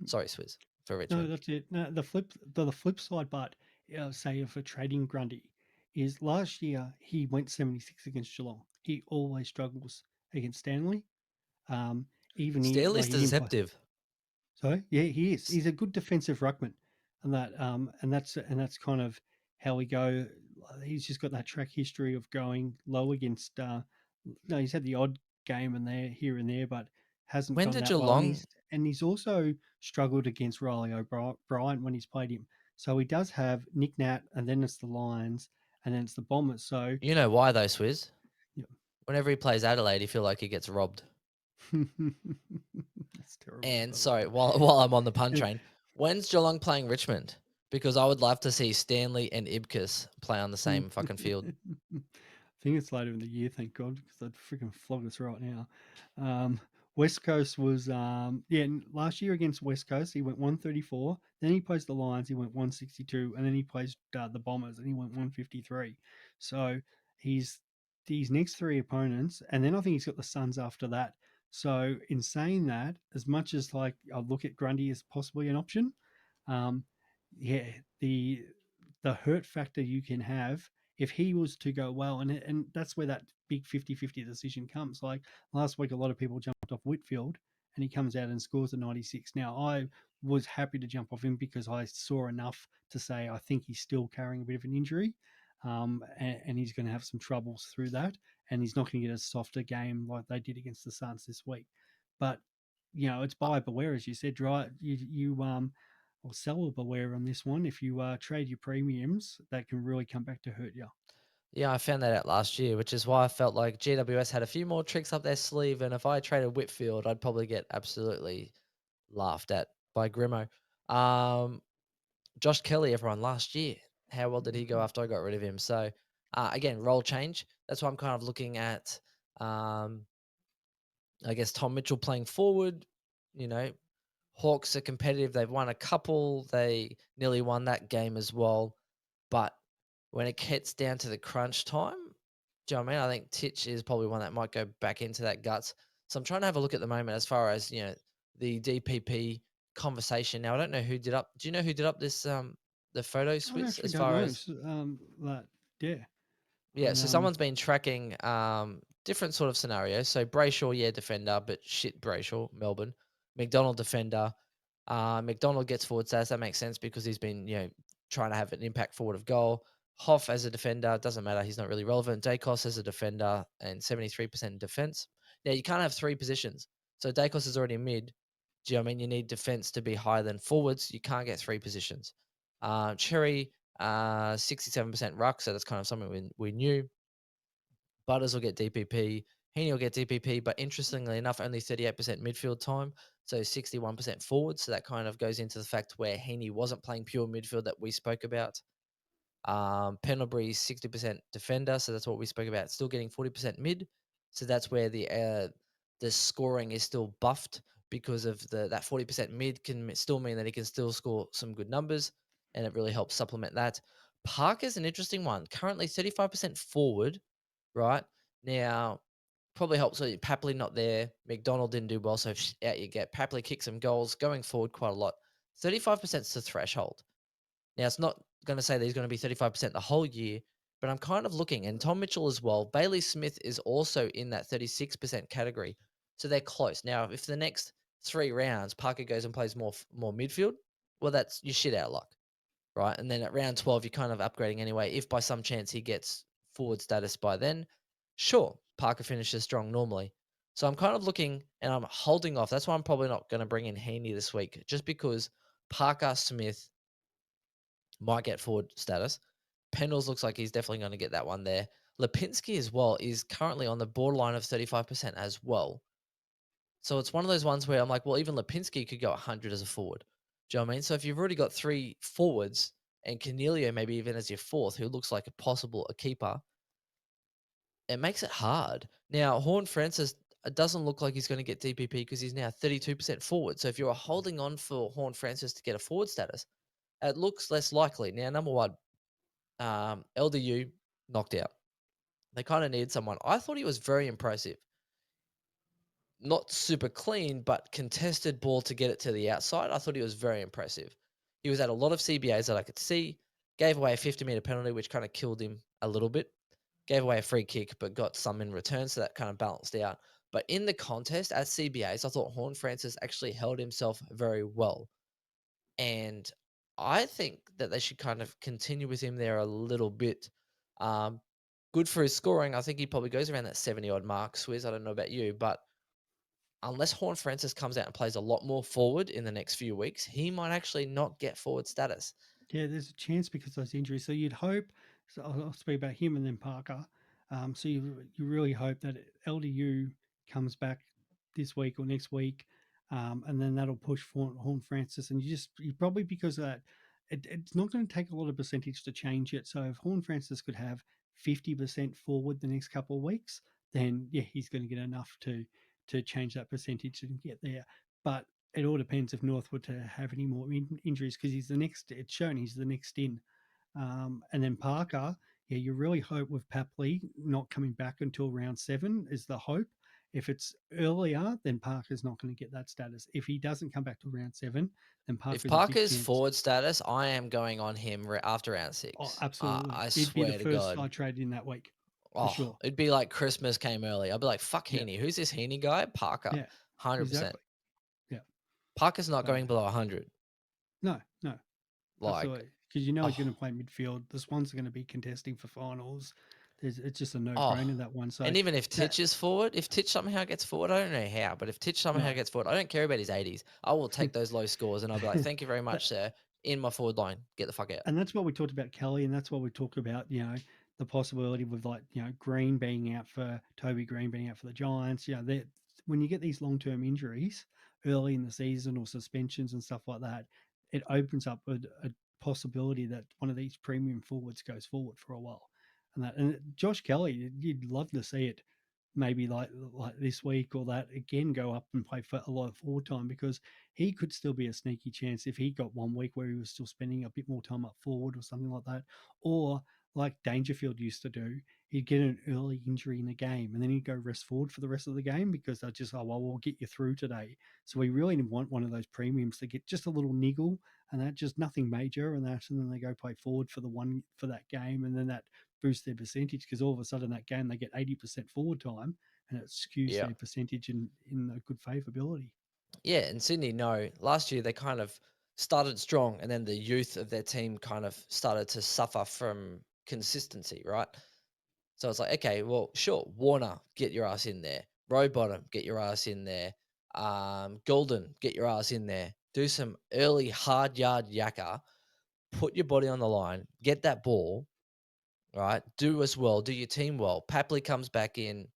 Sorry, Swizz, for No, Richmond. that's it. No, the flip side, but say for trading Grundy, is last year he went 76 against Geelong. He always struggles against Stanley. Um, even Stanley's he didn't play. deceptive. So yeah, he is. He's a good defensive ruckman, and that's kind of how we go. He's just got that track history of going low against. No, he's had the odd game and there here and there, but hasn't When gone did that well. Geelong And he's also struggled against Riley O'Brien when he's played him. So he does have Nick Nat, and then it's the Lions, and then it's the Bombers. So You know why though, Swizz? yeah. Whenever he plays Adelaide, you feel like he gets robbed. That's terrible. And I love sorry, that. while I'm on the pun And train, when's Geelong playing Richmond? Because I would love to see Stanley and Ibkus play on the same fucking field. I think it's later in the year, thank God, because they'd freaking flog us right now. Um, West Coast was, last year against West Coast, he went 134. Then he plays the Lions, he went 162. And then he plays the Bombers, and he went 153. So he's these next three opponents, and then I think he's got the Suns after that. So in saying that, as much as like I look at Grundy as possibly an option, um, yeah, the hurt factor you can have if he was to go well, and that's where that big 50-50 decision comes. Like last week, a lot of people jumped off Whitfield, and he comes out and scores a 96. Now, I was happy to jump off him because I saw enough to say I think he's still carrying a bit of an injury, and he's going to have some troubles through that, and he's not going to get a softer game like they did against the Suns this week. But it's buyer beware, as you said. Dry you or seller beware on this one. If you trade your premiums, that can really come back to hurt you. Yeah, I found that out last year, which is why I felt like GWS had a few more tricks up their sleeve. And if I traded Whitfield, I'd probably get absolutely laughed at by Grimo. Um, Josh Kelly, everyone, last year. How well did he go after I got rid of him? So, again, role change. That's why I'm kind of looking at, um, I guess, Tom Mitchell playing forward. You know, Hawks are competitive. They've won a couple. They nearly won that game as well. But when it gets down to the crunch time, do you know what I mean? I think Titch is probably one that might go back into that guts. So I'm trying to have a look at the moment as far as, the DPP conversation. Now I don't know who did up. Do you know who did up this the photo I Swiss actually as don't far know. as That yeah, yeah, I so someone's been tracking different sort of scenarios. So Bray Shaw, yeah, defender, but shit Bray Shaw, Melbourne. McDonald defender. McDonald gets forward status. That makes sense because he's been, trying to have an impact forward of goal. Hoff as a defender, doesn't matter. He's not really relevant. Dacos as a defender and 73% defense. Now, you can't have three positions. So Dacos is already mid. Do you know what I mean? You need defense to be higher than forwards. You can't get three positions. Cherry, 67% ruck, so that's kind of something we knew. Butters will get DPP. Heaney will get DPP, but interestingly enough, only 38% midfield time, so 61% forward. So that kind of goes into the fact where Heaney wasn't playing pure midfield that we spoke about. Pendlebury's 60% defender, so that's what we spoke about. Still getting 40% mid, so that's where the scoring is still buffed because of that 40% mid can still mean that he can still score some good numbers, and it really helps supplement that. Parker's an interesting one. Currently 35% forward, right now. Probably helps with Papley not there. McDonald didn't do well, so out you get. Papley kicked some goals going forward quite a lot. 35% is the threshold. Now, it's not going to say that he's going to be 35% the whole year, but I'm kind of looking, and Tom Mitchell as well. Bailey Smith is also in that 36% category. So they're close. Now, if the next 3 rounds Parker goes and plays more midfield, well, that's you shit out of luck, right? And then at round 12, you're kind of upgrading anyway. If by some chance he gets forward status by then, sure, Parker finishes strong normally. So I'm kind of looking and I'm holding off. That's why I'm probably not going to bring in Heaney this week, just because Parker Smith might get forward status. Pendles looks like he's definitely going to get that one there. Lipinski as well is currently on the borderline of 35% as well. So it's one of those ones where I'm like, well, even Lipinski could go 100 as a forward. Do you know what I mean? So if you've already got three forwards and Cornelio maybe even as your fourth, who looks like a keeper, it makes it hard. Now, Horn Francis, it doesn't look like he's going to get DPP because he's now 32% forward. So if you're holding on for Horn Francis to get a forward status, it looks less likely. Now, number one, LDU knocked out. They kind of needed someone. I thought he was very impressive. Not super clean, but contested ball to get it to the outside. I thought he was very impressive. He was at a lot of CBAs that I could see. Gave away a 50-meter penalty, which kind of killed him a little bit. Gave away a free kick, but got some in return, so that kind of balanced out. But in the contest at CBAs, I thought Horn Francis actually held himself very well. And I think that they should kind of continue with him there a little bit. Um, Good for his scoring. I think he probably goes around that 70 odd mark, Swizz. I don't know about you, but unless Horn Francis comes out and plays a lot more forward in the next few weeks, he might actually not get forward status. Yeah, there's a chance because of those injuries. So you'd hope. So I'll speak about him and then Parker. So you really hope that LDU comes back this week or next week, and then that'll push Horn Francis. And you probably because of that, it's not going to take a lot of percentage to change it. So if Horn Francis could have 50% forward the next couple of weeks, then yeah, he's going to get enough to change that percentage and get there. But it all depends if North were to have any more injuries because he's the next. It's shown he's the next in, and then Parker. Yeah, you really hope with Papley not coming back until round 7 is the hope. If it's earlier, then Parker's not going to get that status. If he doesn't come back to round 7, then If Parker's a big Parker's chance. forward status, I am going on him after round Oh, 6. absolutely. I He'd be the swear to first God. I traded in that week for Oh, sure. it'd be like Christmas came early. I'd be like, fuck Yeah, Heaney. Who's this Heaney guy? Parker. yeah, 100%. exactly. Yeah. Parker's not So going below 100. no, no, Like, absolutely. Because you know he's oh, going to play midfield. The Swans are going to be contesting for finals. It's just a oh. no-brainer that one. So And even if that Titch is forward, if Titch somehow gets forward, I don't know how, but if Titch somehow no, gets forward, I don't care about his 80s. I will take those low scores and I'll be like, thank you very that, much, sir. In my forward line. Get the fuck out. and that's what we talked about Kelly, and that's what we talk about. The possibility with Green being out for Toby Green being out for the Giants. When you get these long-term injuries early in the season or suspensions and stuff like that, it opens up a possibility that one of these premium forwards goes forward for a while. And Josh Kelly, you'd love to see it maybe like this week or that again go up and play for a lot of forward time because he could still be a sneaky chance if he got 1 week where he was still spending a bit more time up forward or something like that, or like Dangerfield used to do, he'd get an early injury in the game and then he'd go rest forward for the rest of the game because they're just, oh well, we'll get you through today. So we really want one of those premiums to get just a little niggle and that, just nothing major, and then they go play forward for the one for that game, and then that boost their percentage because all of a sudden that game they get 80% forward time and it skews Yeah. their percentage in a good favourability. Yeah, and Sydney, no. Last year they kind of started strong and then the youth of their team kind of started to suffer from consistency, right? So it's like, okay, well, sure, Warner, get your ass in there. Rowbottom, get your ass in there. Golden, get your ass in there. Do some early hard yard yakka. Put your body on the line. Get that ball, right? Do us well. Do your team well. Papley comes back in,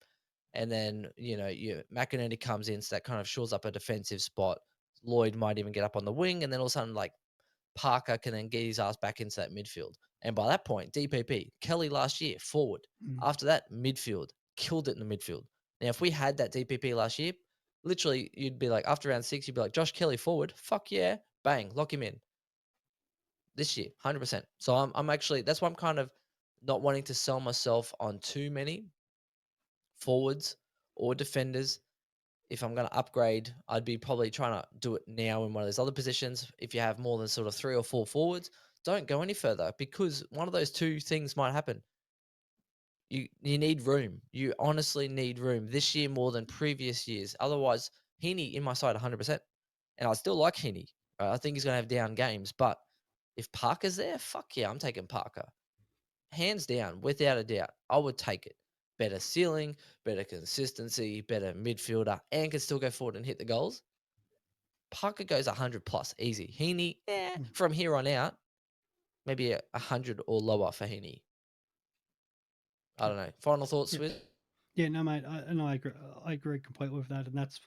and then McInerney comes in, so that kind of shores up a defensive spot. Lloyd might even get up on the wing, and then all of a sudden, like Parker can then get his ass back into that midfield. And by that point, DPP, Kelly last year, forward. Mm. After that, midfield. Killed it in the midfield. Now, if we had that DPP last year, literally, you'd be like, after round 6, you'd be like, Josh Kelly forward. Fuck yeah. Bang. Lock him in. This year, 100%. So I'm actually, that's why I'm kind of not wanting to sell myself on too many forwards or defenders. If I'm going to upgrade, I'd be probably trying to do it now in one of those other positions. If you have more than sort of 3 or 4 forwards, don't go any further because one of those two things might happen. You need room. You honestly need room this year more than previous years. Otherwise, Heaney in my side 100%. And I still like Heaney. I think he's going to have down games. But if Parker's there, fuck yeah, I'm taking Parker. Hands down, without a doubt, I would take it. Better ceiling, better consistency, better midfielder, and can still go forward and hit the goals. Parker goes 100 plus, easy. Heaney, Mm. from here on out, maybe 100 or lower for Heaney. I Yeah. don't know. Final thoughts, Yeah. with Yeah, no, mate, I agree completely with that, and that's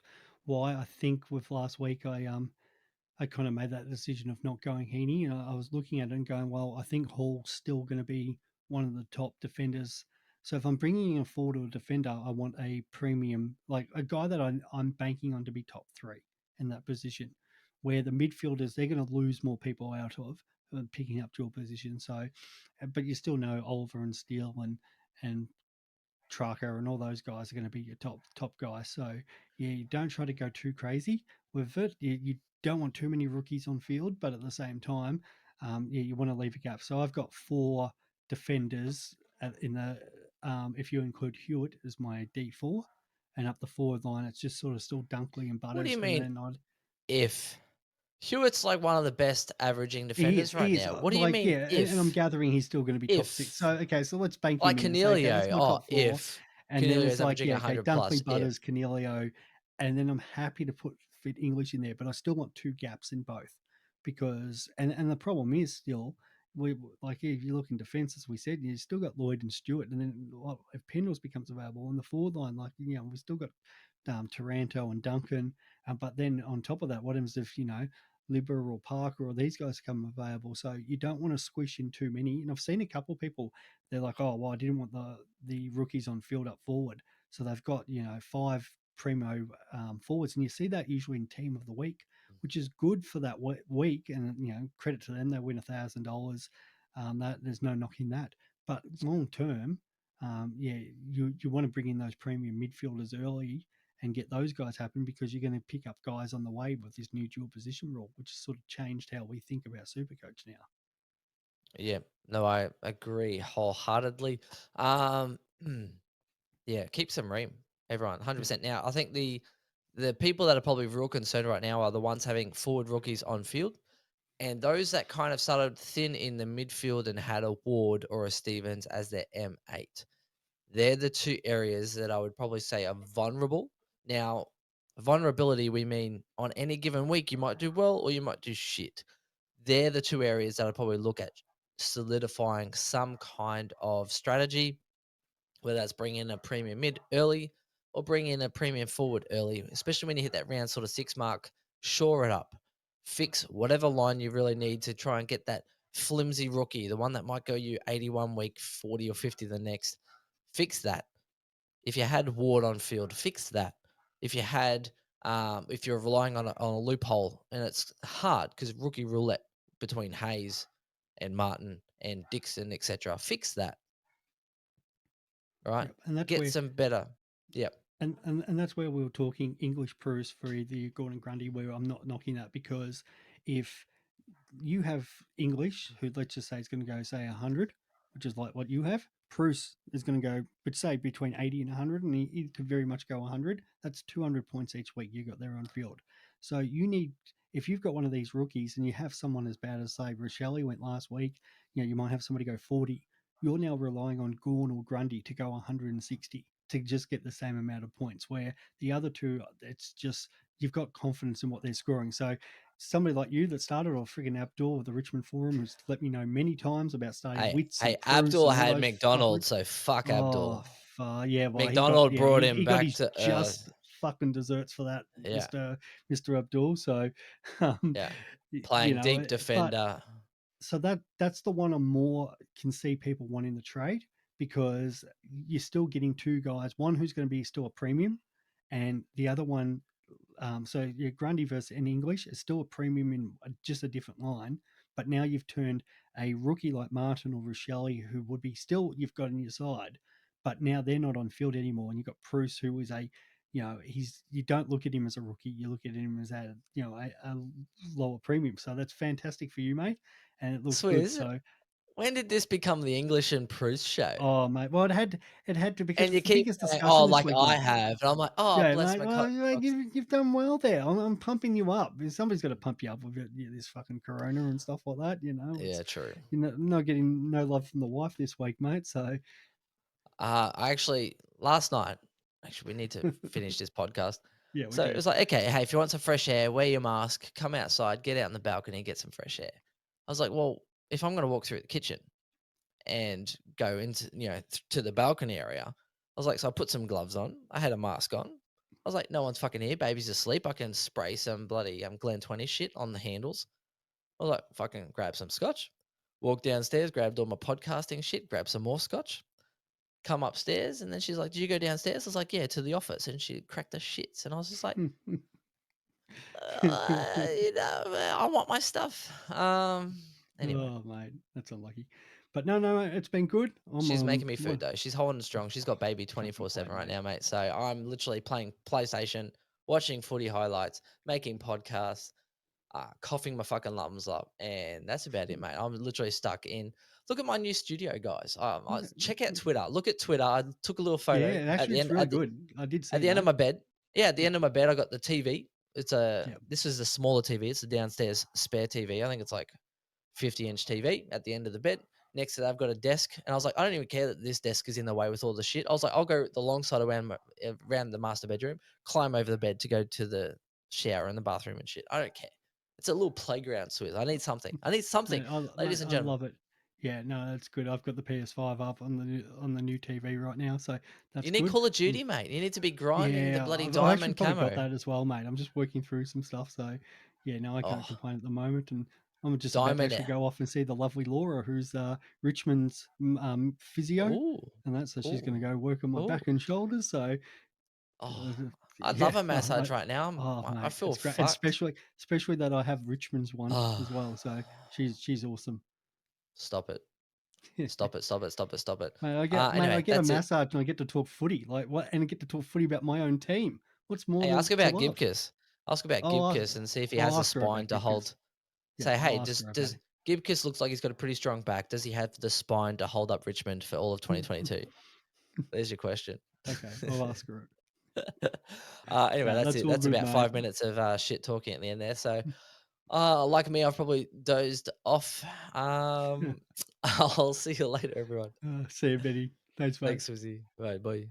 why I think with last week I kind of made that decision of not going Heaney. I was looking at it and going, well, I think Hall's still going to be one of the top defenders. So if I'm bringing in a forward or a defender, I want a premium, like a guy that I'm banking on to be top 3 in that position. Where the midfielders, they're going to lose more people out of picking up dual position. So, but you still know Oliver and Steele and Trucker and all those guys are going to be your top guys. So yeah, you don't try to go too crazy with it. You don't want too many rookies on field, but at the same time, yeah, you want to leave a gap. So I've got 4 defenders in the if you include Hewitt as my D4, and up the forward line, it's just sort of still Dunkley and What do you Butters, and mean then I'd if? Hewitt's like one of the best averaging he defenders is right he is now. What do you like mean yeah, and I'm if? gathering he's still going to be top 6. If So okay, so let's bank like him in and say okay, that's Cornelio, my oh, top 4, if and then Cornelio's it's like averaging yeah, okay, 100 plus, Dunkley, if Butters, Canelio, and then I'm happy to put fit English in there, but I still want 2 gaps in both because and the problem is still we like if you look in defence as we said, you still got Lloyd and Stewart, and then well, if Pendles becomes available on the forward line, like we still got Taranto and Duncan, but then on top of that, what happens if Libber or Parker or these guys come available? So you don't want to squish in too many. And I've seen a couple of people, they're like, oh well, I didn't want the rookies on field up forward, so they've got 5 primo forwards, and you see that usually in team of the week, which is good for that week. And credit to them, they win $1,000. That there's no knocking that, but long term, yeah, you want to bring in those premium midfielders early and get those guys happen because you're going to pick up guys on the way with this new dual position rule, which has sort of changed how we think about Supercoach now. yeah, no, I agree wholeheartedly. Um, yeah, keep some ream, everyone, Yeah, 100%. Now, I think the people that are probably real concerned right now are the ones having forward rookies on field, and those that kind of started thin in the midfield and had a Ward or a Stevens as their M8. They're the 2 areas that I would probably say are vulnerable. Now, vulnerability, we mean on any given week, you might do well or you might do shit. They're the 2 areas that I'd probably look at solidifying some kind of strategy, whether that's bring in a premium mid early or bring in a premium forward early, especially when you hit that round sort of 6 mark. Shore it up, fix whatever line you really need to try and get that flimsy rookie, the one that might go you 81 week, 40 or 50 the next. Fix that. If you had Ward on field, fix that. If you had, if you're relying on a loophole, and it's hard because rookie roulette between Hayes and Martin and Dixon, etc. Fix that, right? yeah, and that's Get where some better. Yep. and that's where we were talking English Preuss for either Gordon Grundy, where I'm not knocking that because if you have English, who let's just say is going to go say 100, which is like what you have. Preuss is going to go, but say between 80 and 100, and he could very much go 100. That's 200 points each week you got there on field. So you need, if you've got one of these rookies and you have someone as bad as say Rachele went last week, you might have somebody go 40. You're now relying on Gawn or Grundy to go 160 to just get the same amount of points. Where the other two, it's just you've got confidence in what they're scoring. So somebody like you that started, or friggin' Abdul of the Richmond Forum, who's let me know many times about starting Hey, Wits hey, and Preuss Abdul and all had those McDonald, fuckeries. so fuck Oh, Abdul. yeah. Well, McDonald brought him he got back his to earth. just fucking desserts for that, Yeah, Mister Abdul. So, um, yeah. Playing deep but defender. so that's the one I more can see people wanting the trade because you're still getting 2 guys, one who's going to be still a premium, and the other one so yeah, Grundy versus in English is still a premium in just a different line, but now you've turned a rookie like Martin or Rachele, who would be still you've got on your side, but now they're not on field anymore, and you've got Preuss, who is he's you don't look at him as a rookie, you look at him as a lower premium. So that's fantastic for you, mate, and it looks good. Swizz, So when did this become the English and Preuss show? oh mate, well it had to because And you it's the keep biggest saying, discussion "Oh, this like week, I mate. have," and I'm like, "Oh, Yeah, bless mate. my Well, cotton socks." you've done well there. I'm pumping you up. Somebody's got to pump you up with this fucking corona and stuff like that. It's Yeah, true. not getting no love from the wife this week, mate. So I actually last night. Actually, we need to finish this podcast. yeah, we So it do. was like, okay, hey, if you want some fresh air, wear your mask, come outside, get out in the balcony, get some fresh air. I was like, well, if I'm going to walk through the kitchen and go into, to the balcony area, I was like, so I put some gloves on. I had a mask on. I was like, no one's fucking here. Baby's asleep. I can spray some bloody Glen 20 shit on the handles. I was like, fucking grab some scotch. Walk downstairs, grabbed all my podcasting shit, grab some more scotch, come upstairs, and then she's like, "Did you go downstairs?" I was like, "Yeah, to the office." And she cracked the shits, and I was just like, I want my stuff. Anyway, Oh, mate, that's unlucky. But no, mate, it's been good. I'm she's making me well, food though. She's holding strong. She's got baby twenty can't four complain, seven right mate. now, mate. So I'm literally playing PlayStation, watching footy highlights, making podcasts. coughing my fucking lungs up, and that's about it, mate. I'm literally stuck in. Look at my new studio, guys. Check out Twitter. Look at Twitter. I took a little photo Yeah, actually, it's really good. I did at see the end of that. my bed. Yeah, at the Yep, end of my bed, I got the TV. yep. This is a smaller TV. It's a downstairs spare TV. I think it's like 50-inch TV at the end of the bed. Next to that, I've got a desk, and I was like, I don't even care that this desk is in the way with all the shit. I was like, I'll go the long side around the master bedroom, climb over the bed to go to the shower and the bathroom and shit. I don't care. It's a little playground, Swiss. I need something. I need something, Mate, ladies and I gentlemen. love it. Yeah, no, that's good. I've got the PS5 up on the new TV right now, so You that's need good. Call of Um, Duty, mate. You need to be grinding the yeah, bloody I've actually diamond probably got camo. that as well, mate. I'm just working through some stuff, so yeah, no, I can't Oh, complain at the moment. And I'm just about to diamond. actually go off and see the lovely Laura, who's Richmond's physio, Ooh, and that's so she's going ooh, to go work on my ooh. back and shoulders. So Oh, I'd love yeah, a oh, massage right now. I mate, feel it's great, and fucked. especially that I have Richmond's one Oh, as well. So she's awesome. stop it. Stop it, stop it, stop it, stop it. Mate, I Anyway, get a that's it. massage and I get to talk footy, like, what, and I get to talk footy about my own team. What's more Hey, than ask to about love? Gibcus. Ask about I'll ask Gibcus and see if he I'll has a ask her spine about to Gibcus. hold. Yeah, Say, hey, I'll ask her about does it. Gibcus looks like he's got a pretty strong back? Does he have the spine to hold up Richmond for all of 2022? There's your question. Okay, I'll ask her it. Anyway, No, that's that's it. all That's good, about mate. 5 minutes of shit talking at the end there. So, like me, I've probably dozed off. I'll see you later, everyone. See you, Benny. Thanks, mate. Thanks, Susie. Bye, bye.